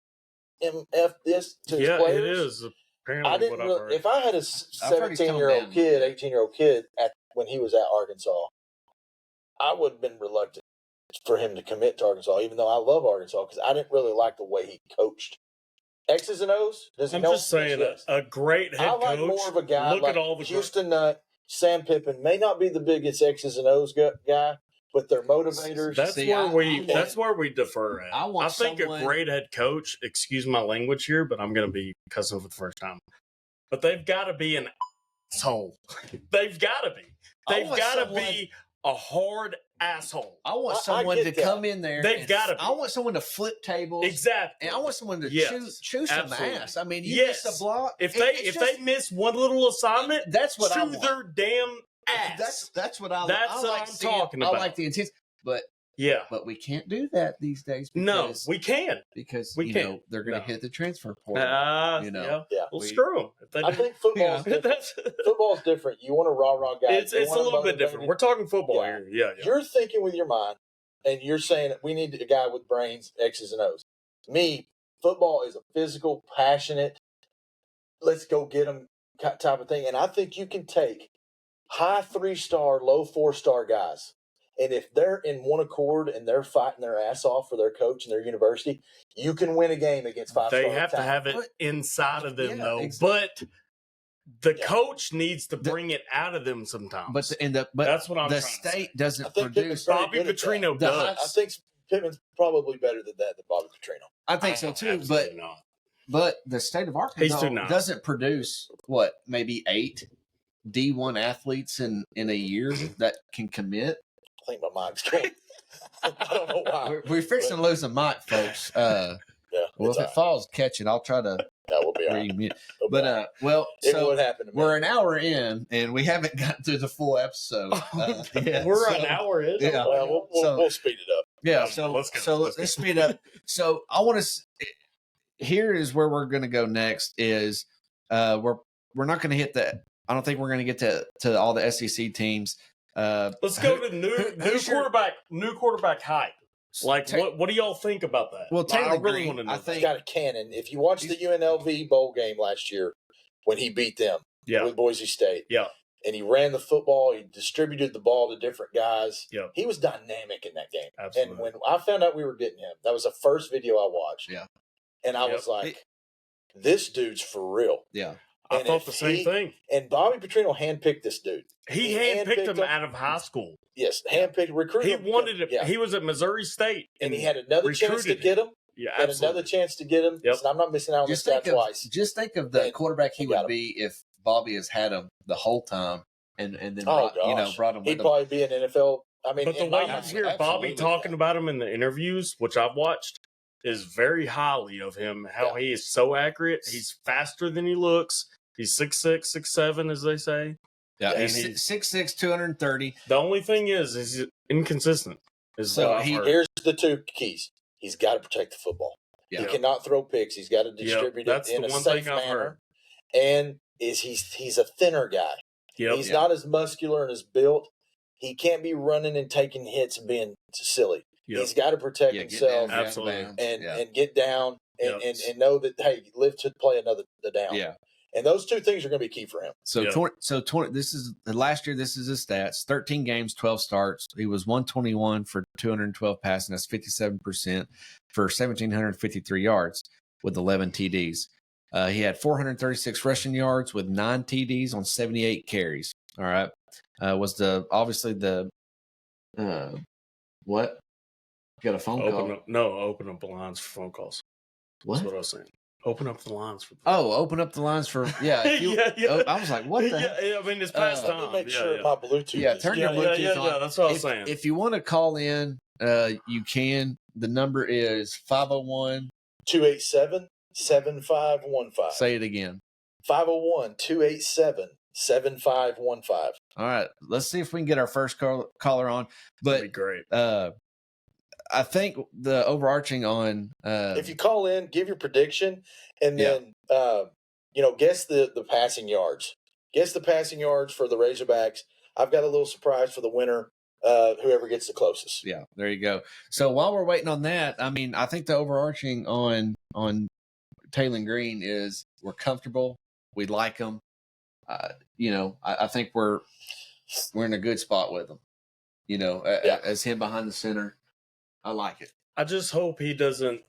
[SPEAKER 2] MF this to his players?
[SPEAKER 3] Yeah, it is. Apparently,
[SPEAKER 2] if I had a 17-year-old kid, 18-year-old kid when he was at Arkansas, I would have been reluctant for him to commit to Arkansas, even though I love Arkansas, because I didn't really like the way he coached. X's and O's?
[SPEAKER 3] I'm just saying, a great head coach. I like more of a guy like
[SPEAKER 2] Houston Nutt, Sam Pippen may not be the biggest X's and O's guy, but they're motivators.
[SPEAKER 3] That's where we defer at. I think a great head coach, excuse my language here, but I'm going to be cussing for the first time. But they've got to be an asshole. They've got to be. They've got to be a hard asshole.
[SPEAKER 1] I want someone to come in there.
[SPEAKER 3] They've got to be.
[SPEAKER 1] I want someone to flip tables.
[SPEAKER 3] Exactly.
[SPEAKER 1] And I want someone to chew some ass. I mean, you miss a block.
[SPEAKER 3] If they miss one little assignment,
[SPEAKER 1] that's what I want.
[SPEAKER 3] Their damn ass.
[SPEAKER 1] That's what I like.
[SPEAKER 3] That's what I'm talking about.
[SPEAKER 1] I like the intensity. But we can't do that these days.
[SPEAKER 3] No, we can't.
[SPEAKER 1] Because they're going to hit the transfer portal.
[SPEAKER 3] Yeah. Well, screw them.
[SPEAKER 2] I think football's different. Football's different. You want a rah-rah guy.
[SPEAKER 3] It's a little bit different. We're talking football here. Yeah.
[SPEAKER 2] You're thinking with your mind, and you're saying we need a guy with brains, X's and O's. Me, football is a physical, passionate, let's go get them type of thing. And I think you can take high 3-star, low 4-star guys. And if they're in one accord and they're fighting their ass off for their coach and their university, you can win a game against 5-star.
[SPEAKER 3] They have to have it inside of them, though. Exactly. But the coach needs to bring it out of them sometimes.
[SPEAKER 1] But
[SPEAKER 3] that's what I'm
[SPEAKER 1] the
[SPEAKER 3] trying
[SPEAKER 1] state
[SPEAKER 3] to say.
[SPEAKER 1] doesn't produce.
[SPEAKER 3] Bobby Petrino does.
[SPEAKER 2] I think Pittman's probably better than Bobby Petrino.
[SPEAKER 1] I think so too. But the state of Arkansas doesn't produce maybe 8 D1 athletes in a year that can commit.
[SPEAKER 2] I think my mic's going. I don't know why.
[SPEAKER 1] We're fixing to lose a mic, folks. Well, if it falls, catch it. I'll try to.
[SPEAKER 2] That will be all right.
[SPEAKER 1] But
[SPEAKER 2] so
[SPEAKER 1] we're an hour in, and we haven't gotten through the full episode.
[SPEAKER 3] We're an hour in.
[SPEAKER 2] Yeah, well, we'll speed it up.
[SPEAKER 1] Yeah, let's speed up. So I want to. Here is where we're going to go next. Is we're not going to hit the. I don't think we're going to get to all the SEC teams.
[SPEAKER 3] Let's go to new quarterback hype. Like, what do y'all think about that?
[SPEAKER 1] Well, Taylor
[SPEAKER 3] I really
[SPEAKER 1] Green,
[SPEAKER 3] want to know.
[SPEAKER 2] I think he's got a cannon. If you watch the UNLV bowl game last year when he beat them with Boise State, and he ran the football, he distributed the ball to different guys. He was dynamic in that game.
[SPEAKER 3] Absolutely.
[SPEAKER 2] And when I found out we were getting him, that was the first video I watched. And I was like, this dude's for real.
[SPEAKER 1] Yeah.
[SPEAKER 3] I thought the same thing.
[SPEAKER 2] And Bobby Petrino handpicked this dude.
[SPEAKER 3] He handpicked him out of high school.
[SPEAKER 2] Yes, handpicked, recruited.
[SPEAKER 3] He wanted it. He was at Missouri State,
[SPEAKER 2] and he had another chance to get him.
[SPEAKER 3] Yeah,
[SPEAKER 2] had another chance to get him. So I'm not missing out on this guy twice.
[SPEAKER 1] Just think of the quarterback he would be if Bobby has had him the whole time, and then brought him.
[SPEAKER 2] He'd probably be an NFL. I mean,
[SPEAKER 3] but the way you hear Bobby talking about him in the interviews, which I've watched, is very highly of him. How he is so accurate. He's faster than he looks. He's 6'6", 6'7", as they say.
[SPEAKER 1] Yeah, and he's 6'6", 230.
[SPEAKER 3] The only thing is he's inconsistent.
[SPEAKER 2] Here's the two keys. He's got to protect the football. Yeah. He cannot throw picks. He's got to distribute it in a safe manner. And he's a thinner guy. He's not as muscular and as built. He can't be running and taking hits and being silly. He's got to protect himself and get down and know that, hey, live to play another down.
[SPEAKER 1] Yeah.
[SPEAKER 2] And those two things are going to be key for him.
[SPEAKER 1] So, 20. This is the last year. This is his stats: 13 games, 12 starts. He was 121 for 212 passing. That's 57% for 1,753 yards with 11 TDs. He had 436 rushing yards with 9 TDs on 78 carries. All right, was obviously the what? You got a phone call?
[SPEAKER 3] Open up the lines for phone calls. That's what I was saying. Open up the lines for.
[SPEAKER 1] Open up the lines for If you, I was like, what the?
[SPEAKER 3] Yeah, I mean, it's past time.
[SPEAKER 2] Let me make sure my Bluetooth.
[SPEAKER 1] Yeah, turn your Bluetooth on.
[SPEAKER 3] Yeah, that's what I was saying.
[SPEAKER 1] If you want to call in, you can. The number is 501
[SPEAKER 2] 287-7515.
[SPEAKER 1] Say it again.
[SPEAKER 2] 501-287-7515.
[SPEAKER 1] All right, let's see if we can get our first caller on. But
[SPEAKER 3] that'd be great.
[SPEAKER 1] I think the overarching on
[SPEAKER 2] if you call in, give your prediction, and then guess the passing yards. Guess the passing yards for the Razorbacks. I've got a little surprise for the winner. Whoever gets the closest.
[SPEAKER 1] Yeah, there you go. So while we're waiting on that, I mean, I think the overarching on Taylor Green is we're comfortable. We like him. I think we're in a good spot with him. As him behind the center. I like it.
[SPEAKER 3] I just hope he doesn't,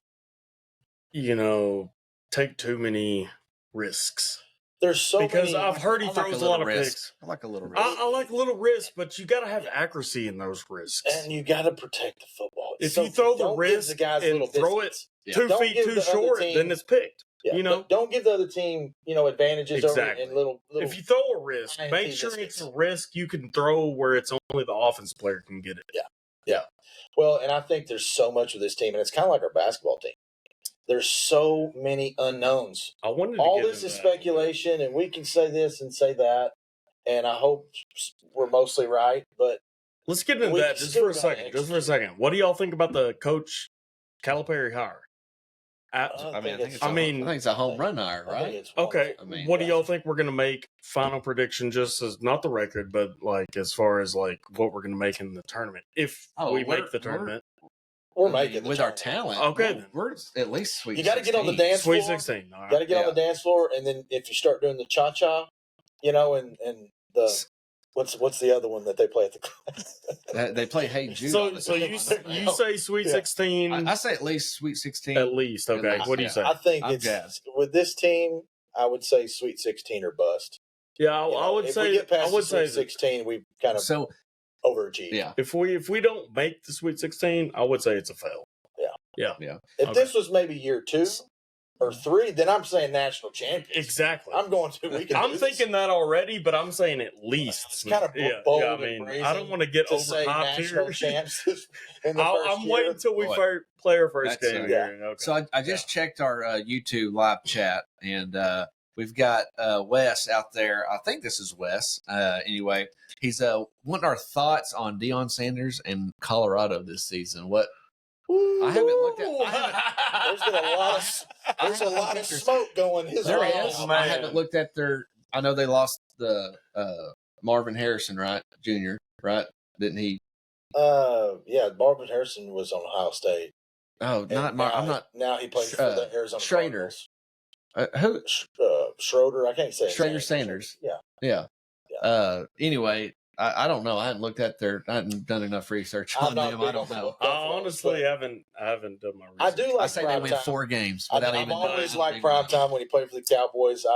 [SPEAKER 3] take too many risks.
[SPEAKER 2] There's so
[SPEAKER 3] because
[SPEAKER 2] many.
[SPEAKER 3] I've heard he throws a lot of picks.
[SPEAKER 1] I like a little risk.
[SPEAKER 3] I like a little risk, but you got to have accuracy in those risks.
[SPEAKER 2] And you got to protect the football.
[SPEAKER 3] If you throw the risk and throw it 2 feet too short, then it's picked.
[SPEAKER 2] Yeah, don't give the other team, advantages
[SPEAKER 3] exactly.
[SPEAKER 2] over in little.
[SPEAKER 3] If you throw a risk, make sure it's a risk you can throw where it's only the offense player can get it.
[SPEAKER 2] Yeah. Well, and I think there's so much with this team, and it's kind of like our basketball team. There's so many unknowns. All this is speculation, and we can say this and say that, and I hope we're mostly right. But
[SPEAKER 3] let's get into that just for a second. What do y'all think about the Coach Calipari hire?
[SPEAKER 1] I think it's a home run hire, right?
[SPEAKER 3] Okay. What do y'all think we're going to make? Final prediction, just as not the record, but as far as what we're going to make in the tournament. If we make the tournament,
[SPEAKER 2] we're making
[SPEAKER 1] with our talent.
[SPEAKER 3] Okay,
[SPEAKER 1] we're at least sweet.
[SPEAKER 2] You got to get on the dance floor.
[SPEAKER 3] Sweet 16.
[SPEAKER 2] Got to get on the dance floor, and then if you start doing the cha cha, and the. What's the other one that they play at the club?
[SPEAKER 1] They play Hey Jude.
[SPEAKER 3] So you say Sweet 16.
[SPEAKER 1] I say at least Sweet 16.
[SPEAKER 3] At least, okay. What do you say?
[SPEAKER 2] I think with this team, I would say Sweet 16 or bust.
[SPEAKER 3] Yeah, I would say.
[SPEAKER 2] If we get past the Sweet 16, we've kind of overachieved.
[SPEAKER 3] Yeah. If we don't make the Sweet 16, I would say it's a fail. Yeah.
[SPEAKER 2] If this was maybe year 2 or 3, then I'm saying national champions.
[SPEAKER 3] Exactly.
[SPEAKER 2] I'm going to.
[SPEAKER 3] I'm thinking that already, but I'm saying at least.
[SPEAKER 2] It's kind of bold.
[SPEAKER 3] I mean, I don't want to get overhyped here.
[SPEAKER 2] Champs
[SPEAKER 3] I'm waiting until we play our first game.
[SPEAKER 1] Okay. So I just checked our YouTube live chat, and we've got Wes out there. I think this is Wes. Anyway, he's wanting our thoughts on Deion Sanders and Colorado this season. What? I haven't looked at.
[SPEAKER 2] There's a lot of smoke going his way.
[SPEAKER 1] There is. I haven't looked at their. I know they lost the Marvin Harrison, right, Jr. Right? Didn't he?
[SPEAKER 2] Marvin Harrison was on Ohio State.
[SPEAKER 1] Oh, not Marvin. I'm not.
[SPEAKER 2] Now he plays for the Arizona
[SPEAKER 1] Schrader. Who?
[SPEAKER 2] Schroeder. I can't say.
[SPEAKER 1] Schrader Sanders. Yeah. Anyway. I don't know. I hadn't looked at I hadn't done enough research on them. I don't know.
[SPEAKER 3] I honestly haven't done my research.
[SPEAKER 2] I do like.
[SPEAKER 1] I say they win 4 games without even.
[SPEAKER 2] I've always liked Primetime when he played for the Cowboys.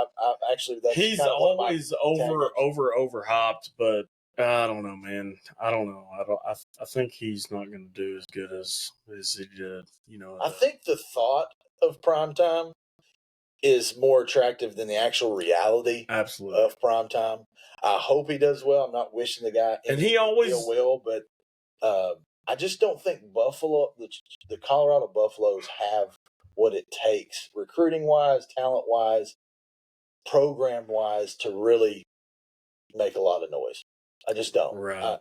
[SPEAKER 3] He's always overhopped, but I don't know, man. I don't know. I think he's not going to do as good as he did.
[SPEAKER 2] I think the thought of Primetime is more attractive than the actual reality of Primetime. I hope he does well. I'm not wishing the guy
[SPEAKER 3] and he always
[SPEAKER 2] will, but I just don't think Buffalo, the Colorado Buffaloes, have what it takes, recruiting wise, talent wise, program wise, to really make a lot of noise. I just don't.
[SPEAKER 3] Right.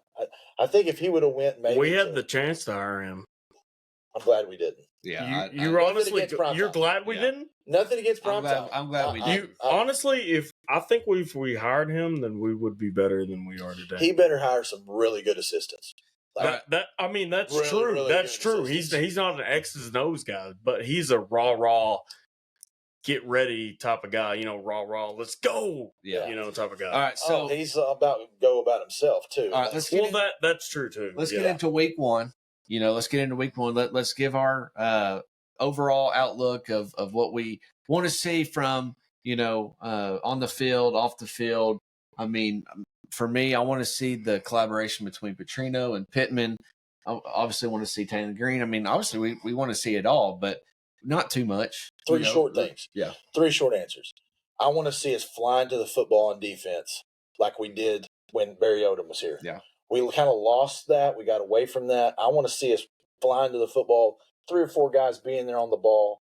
[SPEAKER 2] I think if he would have went, maybe
[SPEAKER 3] we had the chance to hire him.
[SPEAKER 2] I'm glad we didn't.
[SPEAKER 1] Yeah,
[SPEAKER 3] you're honestly you're glad we didn't.
[SPEAKER 2] Nothing against Primetime.
[SPEAKER 1] I'm glad we did.
[SPEAKER 3] Honestly, if we hired him, then we would be better than we are today.
[SPEAKER 2] He better hire some really good assistants.
[SPEAKER 3] That's true.
[SPEAKER 2] Really
[SPEAKER 3] that's true. He's not an X's and O's guy, but he's a raw, get ready type of guy. Raw, let's go.
[SPEAKER 1] Yeah,
[SPEAKER 3] type of guy.
[SPEAKER 1] All right, so
[SPEAKER 2] he's about to go about himself too.
[SPEAKER 1] All right,
[SPEAKER 3] that's true too.
[SPEAKER 1] Let's get into week 1. Let's get into week 1. Let's give our overall outlook of what we want to see from, on the field, off the field. I mean, for me, I want to see the collaboration between Petrino and Pittman. I obviously want to see Taylor Green. I mean, obviously we want to see it all, but not too much.
[SPEAKER 2] Three short things.
[SPEAKER 1] Yeah.
[SPEAKER 2] 3 short answers. I want to see us flying to the football on defense like we did when Barry Odom was here.
[SPEAKER 1] Yeah.
[SPEAKER 2] We kind of lost that. We got away from that. I want to see us flying to the football, 3 or 4 guys being there on the ball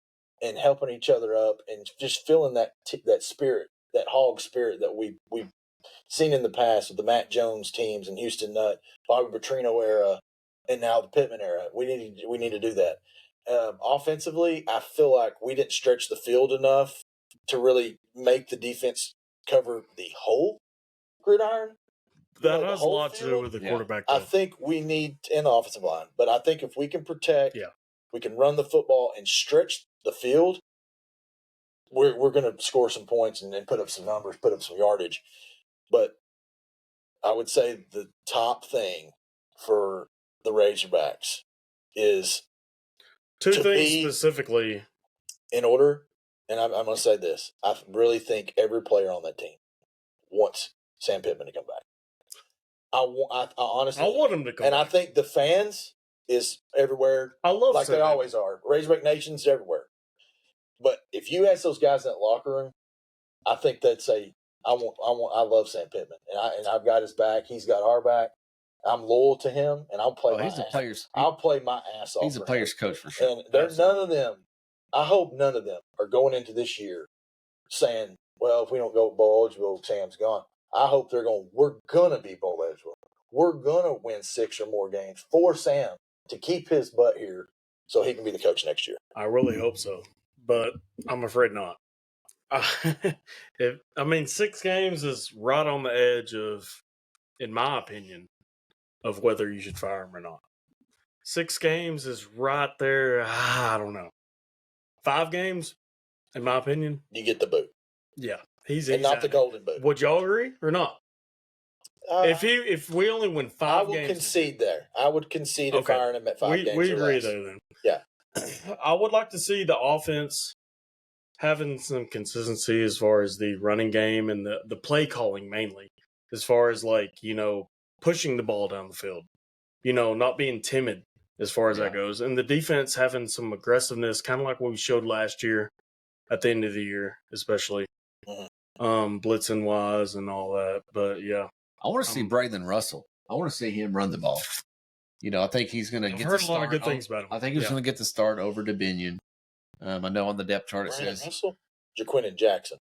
[SPEAKER 2] and helping each other up and just feeling that spirit, that hog spirit that we've seen in the past with the Matt Jones teams and Houston Nutt, Bobby Petrino era, and now the Pittman era. We need to do that. Offensively, I feel like we didn't stretch the field enough to really make the defense cover the whole gridiron.
[SPEAKER 3] That has a lot to do with the quarterback. Though.
[SPEAKER 2] I think we need in the offensive line, but I think if we can protect, we can run the football and stretch the field, we're going to score some points and put up some numbers, put up some yardage. But I would say the top thing for the Razorbacks is
[SPEAKER 3] two things specifically
[SPEAKER 2] in order. And I'm going to say this: I really think every player on that team wants Sam Pittman to come back. I honestly,
[SPEAKER 3] I want him to come
[SPEAKER 2] and
[SPEAKER 3] back.
[SPEAKER 2] I think the fans is everywhere.
[SPEAKER 3] I love
[SPEAKER 2] like they always are. Razorback Nation's everywhere. But if you ask those guys in that locker room, I think they'd say, I love Sam Pittman, and I've got his back. He's got our back. I'm loyal to him, and I'll play. I'll play my ass off.
[SPEAKER 1] He's a player's coach for sure.
[SPEAKER 2] And there's none of them. I hope none of them are going into this year saying, "Well, if we don't go bowl eligible, Sam's gone." I hope they're going. We're gonna be bowl eligible. We're gonna win 6 or more games for Sam to keep his butt here, so he can be the coach next year.
[SPEAKER 3] I really hope so, but I'm afraid not. 6 games is right on the edge of, in my opinion, of whether you should fire him or not. 6 games is right there. I don't know. 5 games, in my opinion,
[SPEAKER 2] you get the boot.
[SPEAKER 3] Yeah,
[SPEAKER 2] and not the golden boot.
[SPEAKER 3] Would y'all agree or not? If we only win 5 games,
[SPEAKER 2] I would concede there. I would concede firing him at 5 games.
[SPEAKER 3] We agree there then.
[SPEAKER 2] Yeah,
[SPEAKER 3] I would like to see the offense having some consistency as far as the running game and the play calling mainly, as far as pushing the ball down the field, not being timid as far as that goes, and the defense having some aggressiveness, kind of like what we showed last year at the end of the year, especially blitzing wise and all that. But yeah,
[SPEAKER 1] I want to see Braylon Russell. I want to see him run the ball. I think he's going to get the start.
[SPEAKER 3] I've heard a lot of good things about him.
[SPEAKER 1] I think he's going to get the start over Dominion. I know on the depth chart it says
[SPEAKER 2] Russell, Jaquin and Jackson.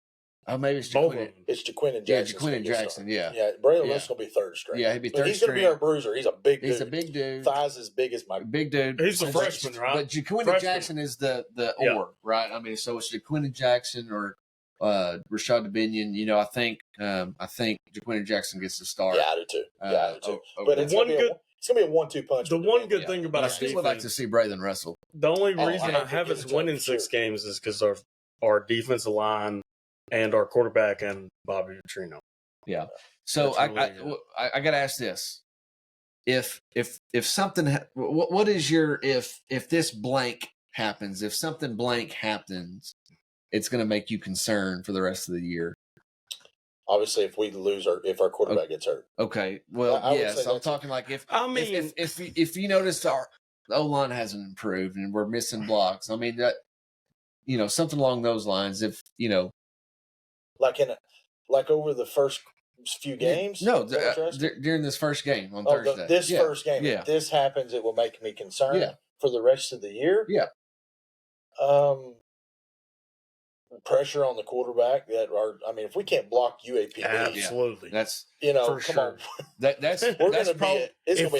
[SPEAKER 1] Oh, maybe it's Jaquin.
[SPEAKER 2] It's Jaquin and Jackson.
[SPEAKER 1] Yeah, Jaquin and Jackson. Yeah.
[SPEAKER 2] Braylon Russell will be third string.
[SPEAKER 1] Yeah, he'd be third string.
[SPEAKER 2] He's going to be our bruiser. He's a big dude.
[SPEAKER 1] He's a big dude.
[SPEAKER 2] Thighs as big as my
[SPEAKER 1] big dude.
[SPEAKER 3] He's a freshman, right?
[SPEAKER 1] But Jaquin and Jackson is the or, right? So it's Jaquin and Jackson or Rashad Dominion. I think Jaquin and Jackson gets the start.
[SPEAKER 2] Yeah, I do too. But it's going to be a 1-2 punch.
[SPEAKER 3] The one good thing about
[SPEAKER 1] I still would like to see Braylon Russell.
[SPEAKER 3] The only reason I have us winning 6 games is because our defensive line and our quarterback and Bobby Petrino.
[SPEAKER 1] Yeah. So I got to ask this: if something, what is your if this blank happens? If something blank happens, it's going to make you concerned for the rest of the year.
[SPEAKER 2] Obviously, if we lose if our quarterback gets hurt.
[SPEAKER 1] Okay. Well, so I'm talking like if you notice the O-line hasn't improved and we're missing blocks. I mean that something along those lines. If
[SPEAKER 2] like over the first few games.
[SPEAKER 1] No, during this first game on Thursday.
[SPEAKER 2] First game. If this happens, it will make me concerned for the rest of the year.
[SPEAKER 1] Yeah.
[SPEAKER 2] Pressure on the quarterback if we can't block UAPB,
[SPEAKER 3] absolutely.
[SPEAKER 1] That's
[SPEAKER 2] come on.
[SPEAKER 1] That's
[SPEAKER 3] probably if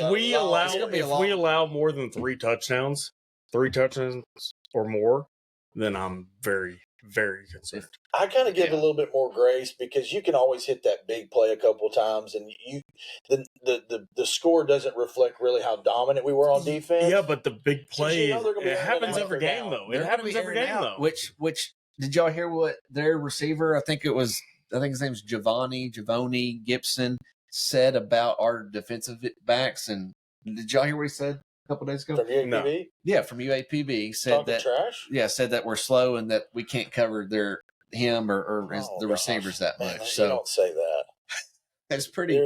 [SPEAKER 3] we allow more than 3 touchdowns or more, then I'm very, very concerned.
[SPEAKER 2] I kind of give a little bit more grace because you can always hit that big play a couple times, and the score doesn't reflect really how dominant we were on defense.
[SPEAKER 3] Yeah, but the big play it happens every game though. It happens every game though.
[SPEAKER 1] Which did y'all hear what their receiver? I think his name's Giovanni Gibson said about our defensive backs. And did y'all hear what he said a couple days ago?
[SPEAKER 2] From UAPB?
[SPEAKER 1] No. Yeah, from UAPB. Said
[SPEAKER 2] trash?
[SPEAKER 1] Yeah, said that we're slow and that we can't cover him or the receivers that much.
[SPEAKER 2] Man,
[SPEAKER 1] so
[SPEAKER 2] you don't say that.
[SPEAKER 1] That's pretty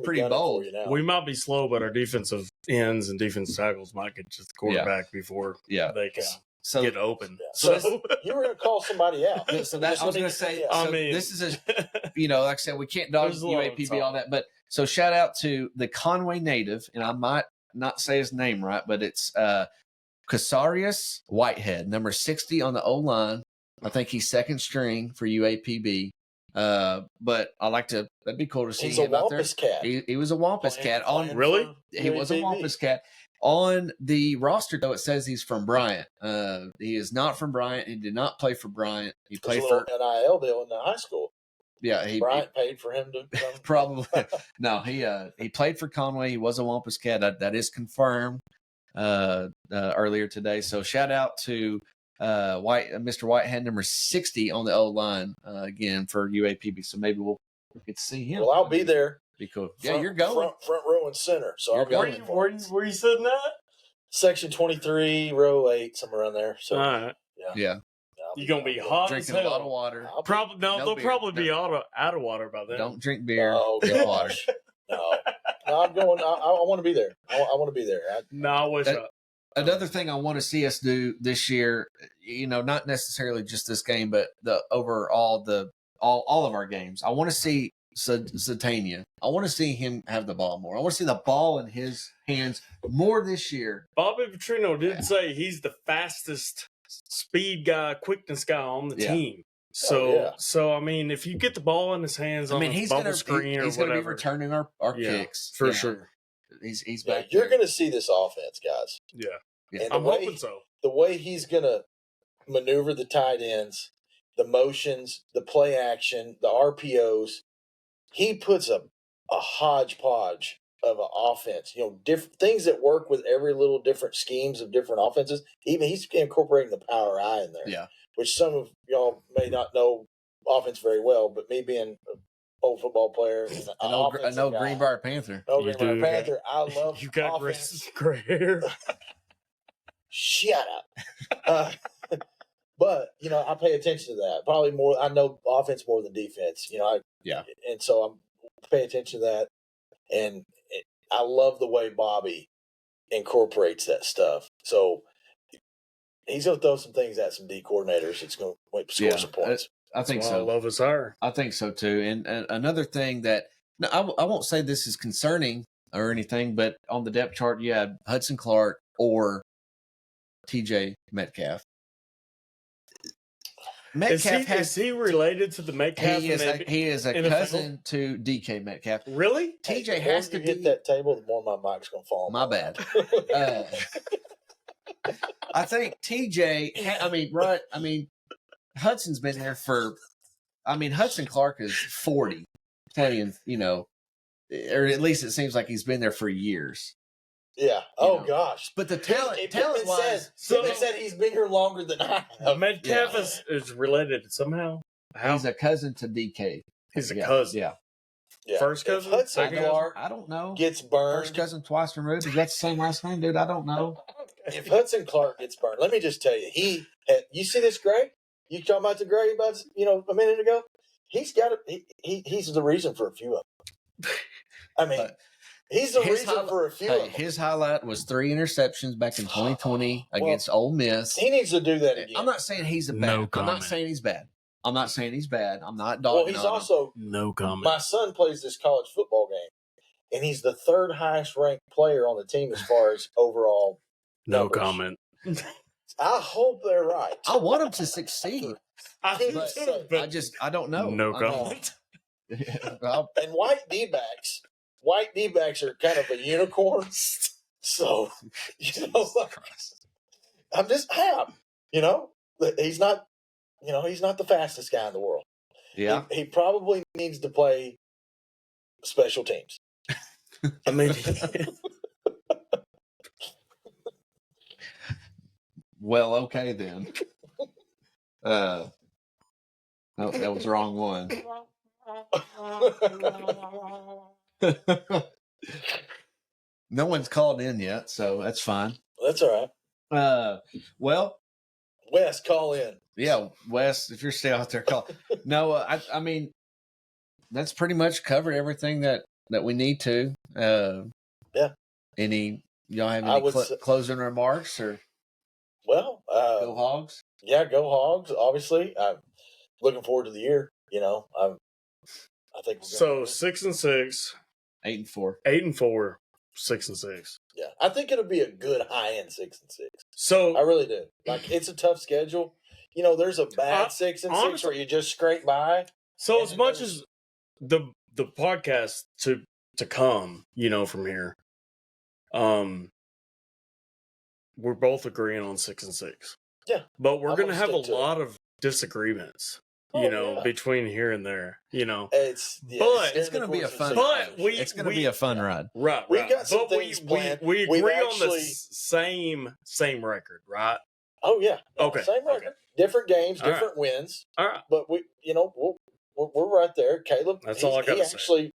[SPEAKER 1] pretty bold.
[SPEAKER 3] We might be slow, but our defensive ends and defensive tackles might get to the quarterback before they can. get open.
[SPEAKER 2] Yeah. So you were going to call somebody out.
[SPEAKER 1] So that I was going to say.
[SPEAKER 3] Yeah.
[SPEAKER 1] So this is like I said, we can't dog UAPB all that, but so shout out to the Conway native, and I might not say his name right, but it's Tuskateers Whitehead, number 60 on the O line. I think he's second string for UAPB. But I like to. That'd be cool to see him out there.
[SPEAKER 2] Cat.
[SPEAKER 1] He was a Wampus cat.
[SPEAKER 3] Really?
[SPEAKER 1] He was a Wampus cat. On the roster, though, it says he's from Bryant. He is not from Bryant. He did not play for Bryant. He played for
[SPEAKER 2] NIL deal in the high school.
[SPEAKER 1] Yeah,
[SPEAKER 2] Bryant paid for him to come.
[SPEAKER 1] Probably. No, he played for Conway. He was a Wampus cat. That is confirmed earlier today. So shout out to Mr. Whitehead, number 60 on the O line again for UAPB. So maybe we'll get to see him.
[SPEAKER 2] Well, I'll be there.
[SPEAKER 1] Be cool. Yeah, you're going
[SPEAKER 2] front row and center. So
[SPEAKER 1] you're
[SPEAKER 2] I'll
[SPEAKER 1] going.
[SPEAKER 3] Where you sitting at?
[SPEAKER 2] Section 23, row 8, somewhere around there. So
[SPEAKER 3] all right.
[SPEAKER 1] Yeah.
[SPEAKER 3] You're gonna be hot,
[SPEAKER 1] drinking a lot of water.
[SPEAKER 3] They'll probably be out of water by then.
[SPEAKER 1] Don't drink beer.
[SPEAKER 2] Oh,
[SPEAKER 1] drink water.
[SPEAKER 2] No, I'm going. I want to be there. I want to be there.
[SPEAKER 3] I wish.
[SPEAKER 1] Another thing I want to see us do this year, not necessarily just this game, but the overall all of our games. I want to see Satania. I want to see him have the ball more. I want to see the ball in his hands more this year.
[SPEAKER 3] Bobby Petrino did say he's the fastest speed guy, quickness guy on the team. So I mean, if you get the ball in his hands on the bubble screen or
[SPEAKER 1] he's
[SPEAKER 3] whatever,
[SPEAKER 1] going to be returning our kicks
[SPEAKER 3] for sure.
[SPEAKER 1] He's back.
[SPEAKER 2] You're going to see this offense, guys.
[SPEAKER 3] Yeah.
[SPEAKER 2] And
[SPEAKER 3] I'm hoping so.
[SPEAKER 2] The way he's going to maneuver the tight ends, the motions, the play action, the RPOs, he puts a hodgepodge of an offense. Different things that work with every little different schemes of different offenses. Even he's incorporating the power I in there.
[SPEAKER 1] Yeah.
[SPEAKER 2] Which some of y'all may not know offense very well, but me being an old football player,
[SPEAKER 1] I know Greenbrier Panther.
[SPEAKER 2] Greenbrier Panther. I love
[SPEAKER 3] you got
[SPEAKER 2] offense.
[SPEAKER 3] Gray hair.
[SPEAKER 2] Shut up. But I pay attention to that. Probably more. I know offense more than defense. And so I'm pay attention to that, and I love the way Bobby incorporates that stuff. So he's going to throw some things at some D coordinators. It's going to score some points.
[SPEAKER 1] I think so.
[SPEAKER 3] I love his hire.
[SPEAKER 1] I think so too. And another thing that I won't say this is concerning or anything, but on the depth chart, you had Hudson Clark or TJ Metcalf.
[SPEAKER 3] Is he related to the Metcalf?
[SPEAKER 1] He is a cousin to DK Metcalf.
[SPEAKER 3] Really?
[SPEAKER 2] TJ has to hit that table. The more my mic's going to fall.
[SPEAKER 1] My bad. I think TJ. Hudson's been there for. Hudson Clark is 40, playing. Or at least it seems like he's been there for years.
[SPEAKER 2] Yeah. Gosh.
[SPEAKER 1] But the talent wise,
[SPEAKER 2] said he's been here longer than I have.
[SPEAKER 3] Metcalf is related somehow. How?
[SPEAKER 1] He's a cousin to DK.
[SPEAKER 3] He's a cousin.
[SPEAKER 2] Yeah.
[SPEAKER 3] First cousin?
[SPEAKER 2] Second cousin?
[SPEAKER 1] I don't know.
[SPEAKER 2] Gets burned.
[SPEAKER 1] First cousin twice removed. Is that the same last name, dude? I don't know.
[SPEAKER 2] If Hudson Clark gets burned, let me just tell you, you see this gray? You talking about the gray about a minute ago? He's got it. He's the reason for a few of them. He's the reason for a few of them.
[SPEAKER 1] His highlight was 3 interceptions back in 2020 against Ole Miss.
[SPEAKER 2] He needs to do that again.
[SPEAKER 1] I'm not saying he's I'm not saying he's bad. I'm not saying he's bad. I'm not dogging.
[SPEAKER 2] Well, he's also
[SPEAKER 3] no comment.
[SPEAKER 2] My son plays this college football game, and he's the 3rd highest ranked player on the team as far as overall.
[SPEAKER 3] No
[SPEAKER 2] numbers.
[SPEAKER 3] comment.
[SPEAKER 2] I hope they're right.
[SPEAKER 1] I want him to succeed. I don't know.
[SPEAKER 3] No comment.
[SPEAKER 2] And white D-backs are kind of a unicorn. So, I'm just he's not, he's not the fastest guy in the world.
[SPEAKER 1] Yeah.
[SPEAKER 2] He probably needs to play special teams.
[SPEAKER 1] Well, okay then. No, that was the wrong one. No one's called in yet, so that's fine.
[SPEAKER 2] That's all right.
[SPEAKER 1] Well,
[SPEAKER 2] Wes, call in.
[SPEAKER 1] Yeah, Wes, if you're still out there, call. No, that's pretty much covered everything that we need to.
[SPEAKER 2] Yeah.
[SPEAKER 1] Y'all have any closing remarks or?
[SPEAKER 2] Well,
[SPEAKER 1] Go Hogs.
[SPEAKER 2] Yeah, go Hogs. Obviously, I'm looking forward to the year. I think
[SPEAKER 3] so 6-6,
[SPEAKER 1] 8-4,
[SPEAKER 3] 8-4, 6-6.
[SPEAKER 2] Yeah, I think it'll be a good high-end 6-6.
[SPEAKER 3] So
[SPEAKER 2] I really do. Like, it's a tough schedule. There's a bad 6-6 where you just scrape by.
[SPEAKER 3] So as much as the podcast to come, from here, we're both agreeing on 6-6.
[SPEAKER 2] Yeah,
[SPEAKER 3] but we're going to have a lot of disagreements. Between here and there,
[SPEAKER 2] it's
[SPEAKER 1] going to be a fun. It's going to be a fun ride.
[SPEAKER 3] Right.
[SPEAKER 2] We've got some things planned.
[SPEAKER 3] We agree on the same record, right?
[SPEAKER 2] Oh yeah.
[SPEAKER 3] Okay.
[SPEAKER 2] Same record. Okay. Different games, different wins.
[SPEAKER 3] All right.
[SPEAKER 2] But we're right there. Caleb.
[SPEAKER 3] That's all I got to say.
[SPEAKER 2] Actually,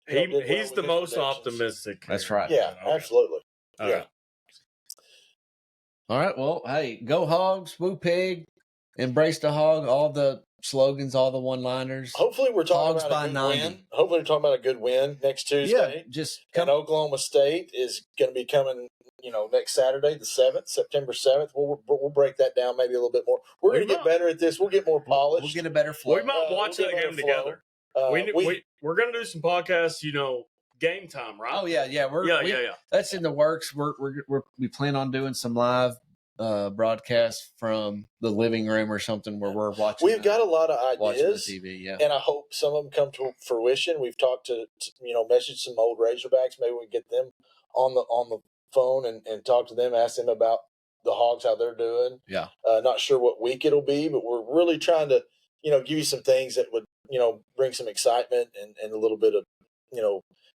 [SPEAKER 3] he's the most optimistic.
[SPEAKER 1] That's right.
[SPEAKER 2] Yeah, absolutely.
[SPEAKER 3] All right.
[SPEAKER 1] All right. Well, hey, go Hogs, woo pig. Embrace the hog, all the slogans, all the one-liners.
[SPEAKER 2] Hopefully we're talking about a good win. Hopefully we're talking about a good win next Tuesday.
[SPEAKER 1] Yeah,
[SPEAKER 2] and Oklahoma State is going to be coming, next Saturday, the 7th, September 7th. We'll break that down maybe a little bit more. We're going to get better at this. We'll get more polished.
[SPEAKER 1] We'll get a better flow.
[SPEAKER 3] We might watch that game together. We're going to do some podcasts, game time, right?
[SPEAKER 1] Oh, yeah. Yeah. That's in the works. We plan on doing some live broadcast from the living room or something where we're watching.
[SPEAKER 2] We've got a lot of ideas,
[SPEAKER 1] the TV, yeah,
[SPEAKER 2] and I hope some of them come to fruition. We've talked to messaged some old Razorbacks. Maybe we can get them on the phone and talk to them, ask them about the Hogs, how they're doing.
[SPEAKER 1] Yeah,
[SPEAKER 2] not sure what week it'll be, but we're really trying to give you some things that would bring some excitement and a little bit of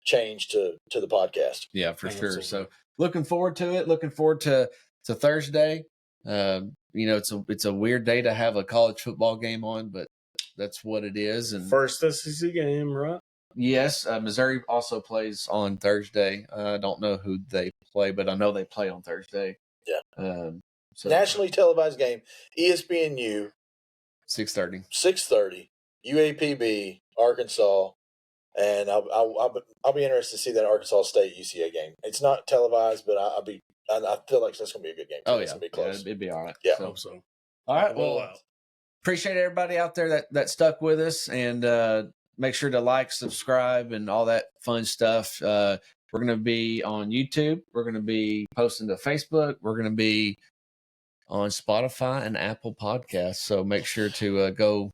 [SPEAKER 2] change to the podcast.
[SPEAKER 1] Yeah, for sure. So looking forward to it. Looking forward to Thursday. It's a weird day to have a college football game on, but that's what it is. And
[SPEAKER 3] first SEC game, right?
[SPEAKER 1] Yes, Missouri also plays on Thursday. I don't know who they play, but I know they play on Thursday.
[SPEAKER 2] Yeah. Nationally televised game, ESPNU,
[SPEAKER 1] 6:30.
[SPEAKER 2] 6:30, UAPB, Arkansas. And I'll be interested to see that Arkansas State UCA game. It's not televised, but I feel like that's going to be a good game.
[SPEAKER 1] Oh, yeah.
[SPEAKER 2] It's going to be close.
[SPEAKER 1] Yeah, it'd be all right.
[SPEAKER 2] Yeah.
[SPEAKER 3] I hope so.
[SPEAKER 1] All right. Well, appreciate everybody out there that stuck with us, and make sure to like, subscribe, and all that fun stuff. We're going to be on YouTube. We're going to be posting to Facebook. We're going to be on Spotify and Apple Podcasts. So make sure to go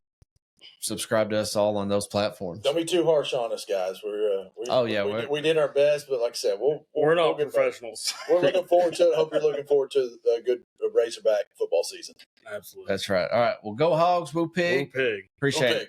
[SPEAKER 1] subscribe to us all on those platforms.
[SPEAKER 2] Don't be too harsh on us, guys. We did our best, but like I said,
[SPEAKER 3] we're not professionals.
[SPEAKER 2] We're looking forward to it. Hope you're looking forward to a good Razorback football season.
[SPEAKER 3] Absolutely.
[SPEAKER 1] That's right. All right. Well, go Hogs, woo pig.
[SPEAKER 3] Woo pig.
[SPEAKER 1] Appreciate it.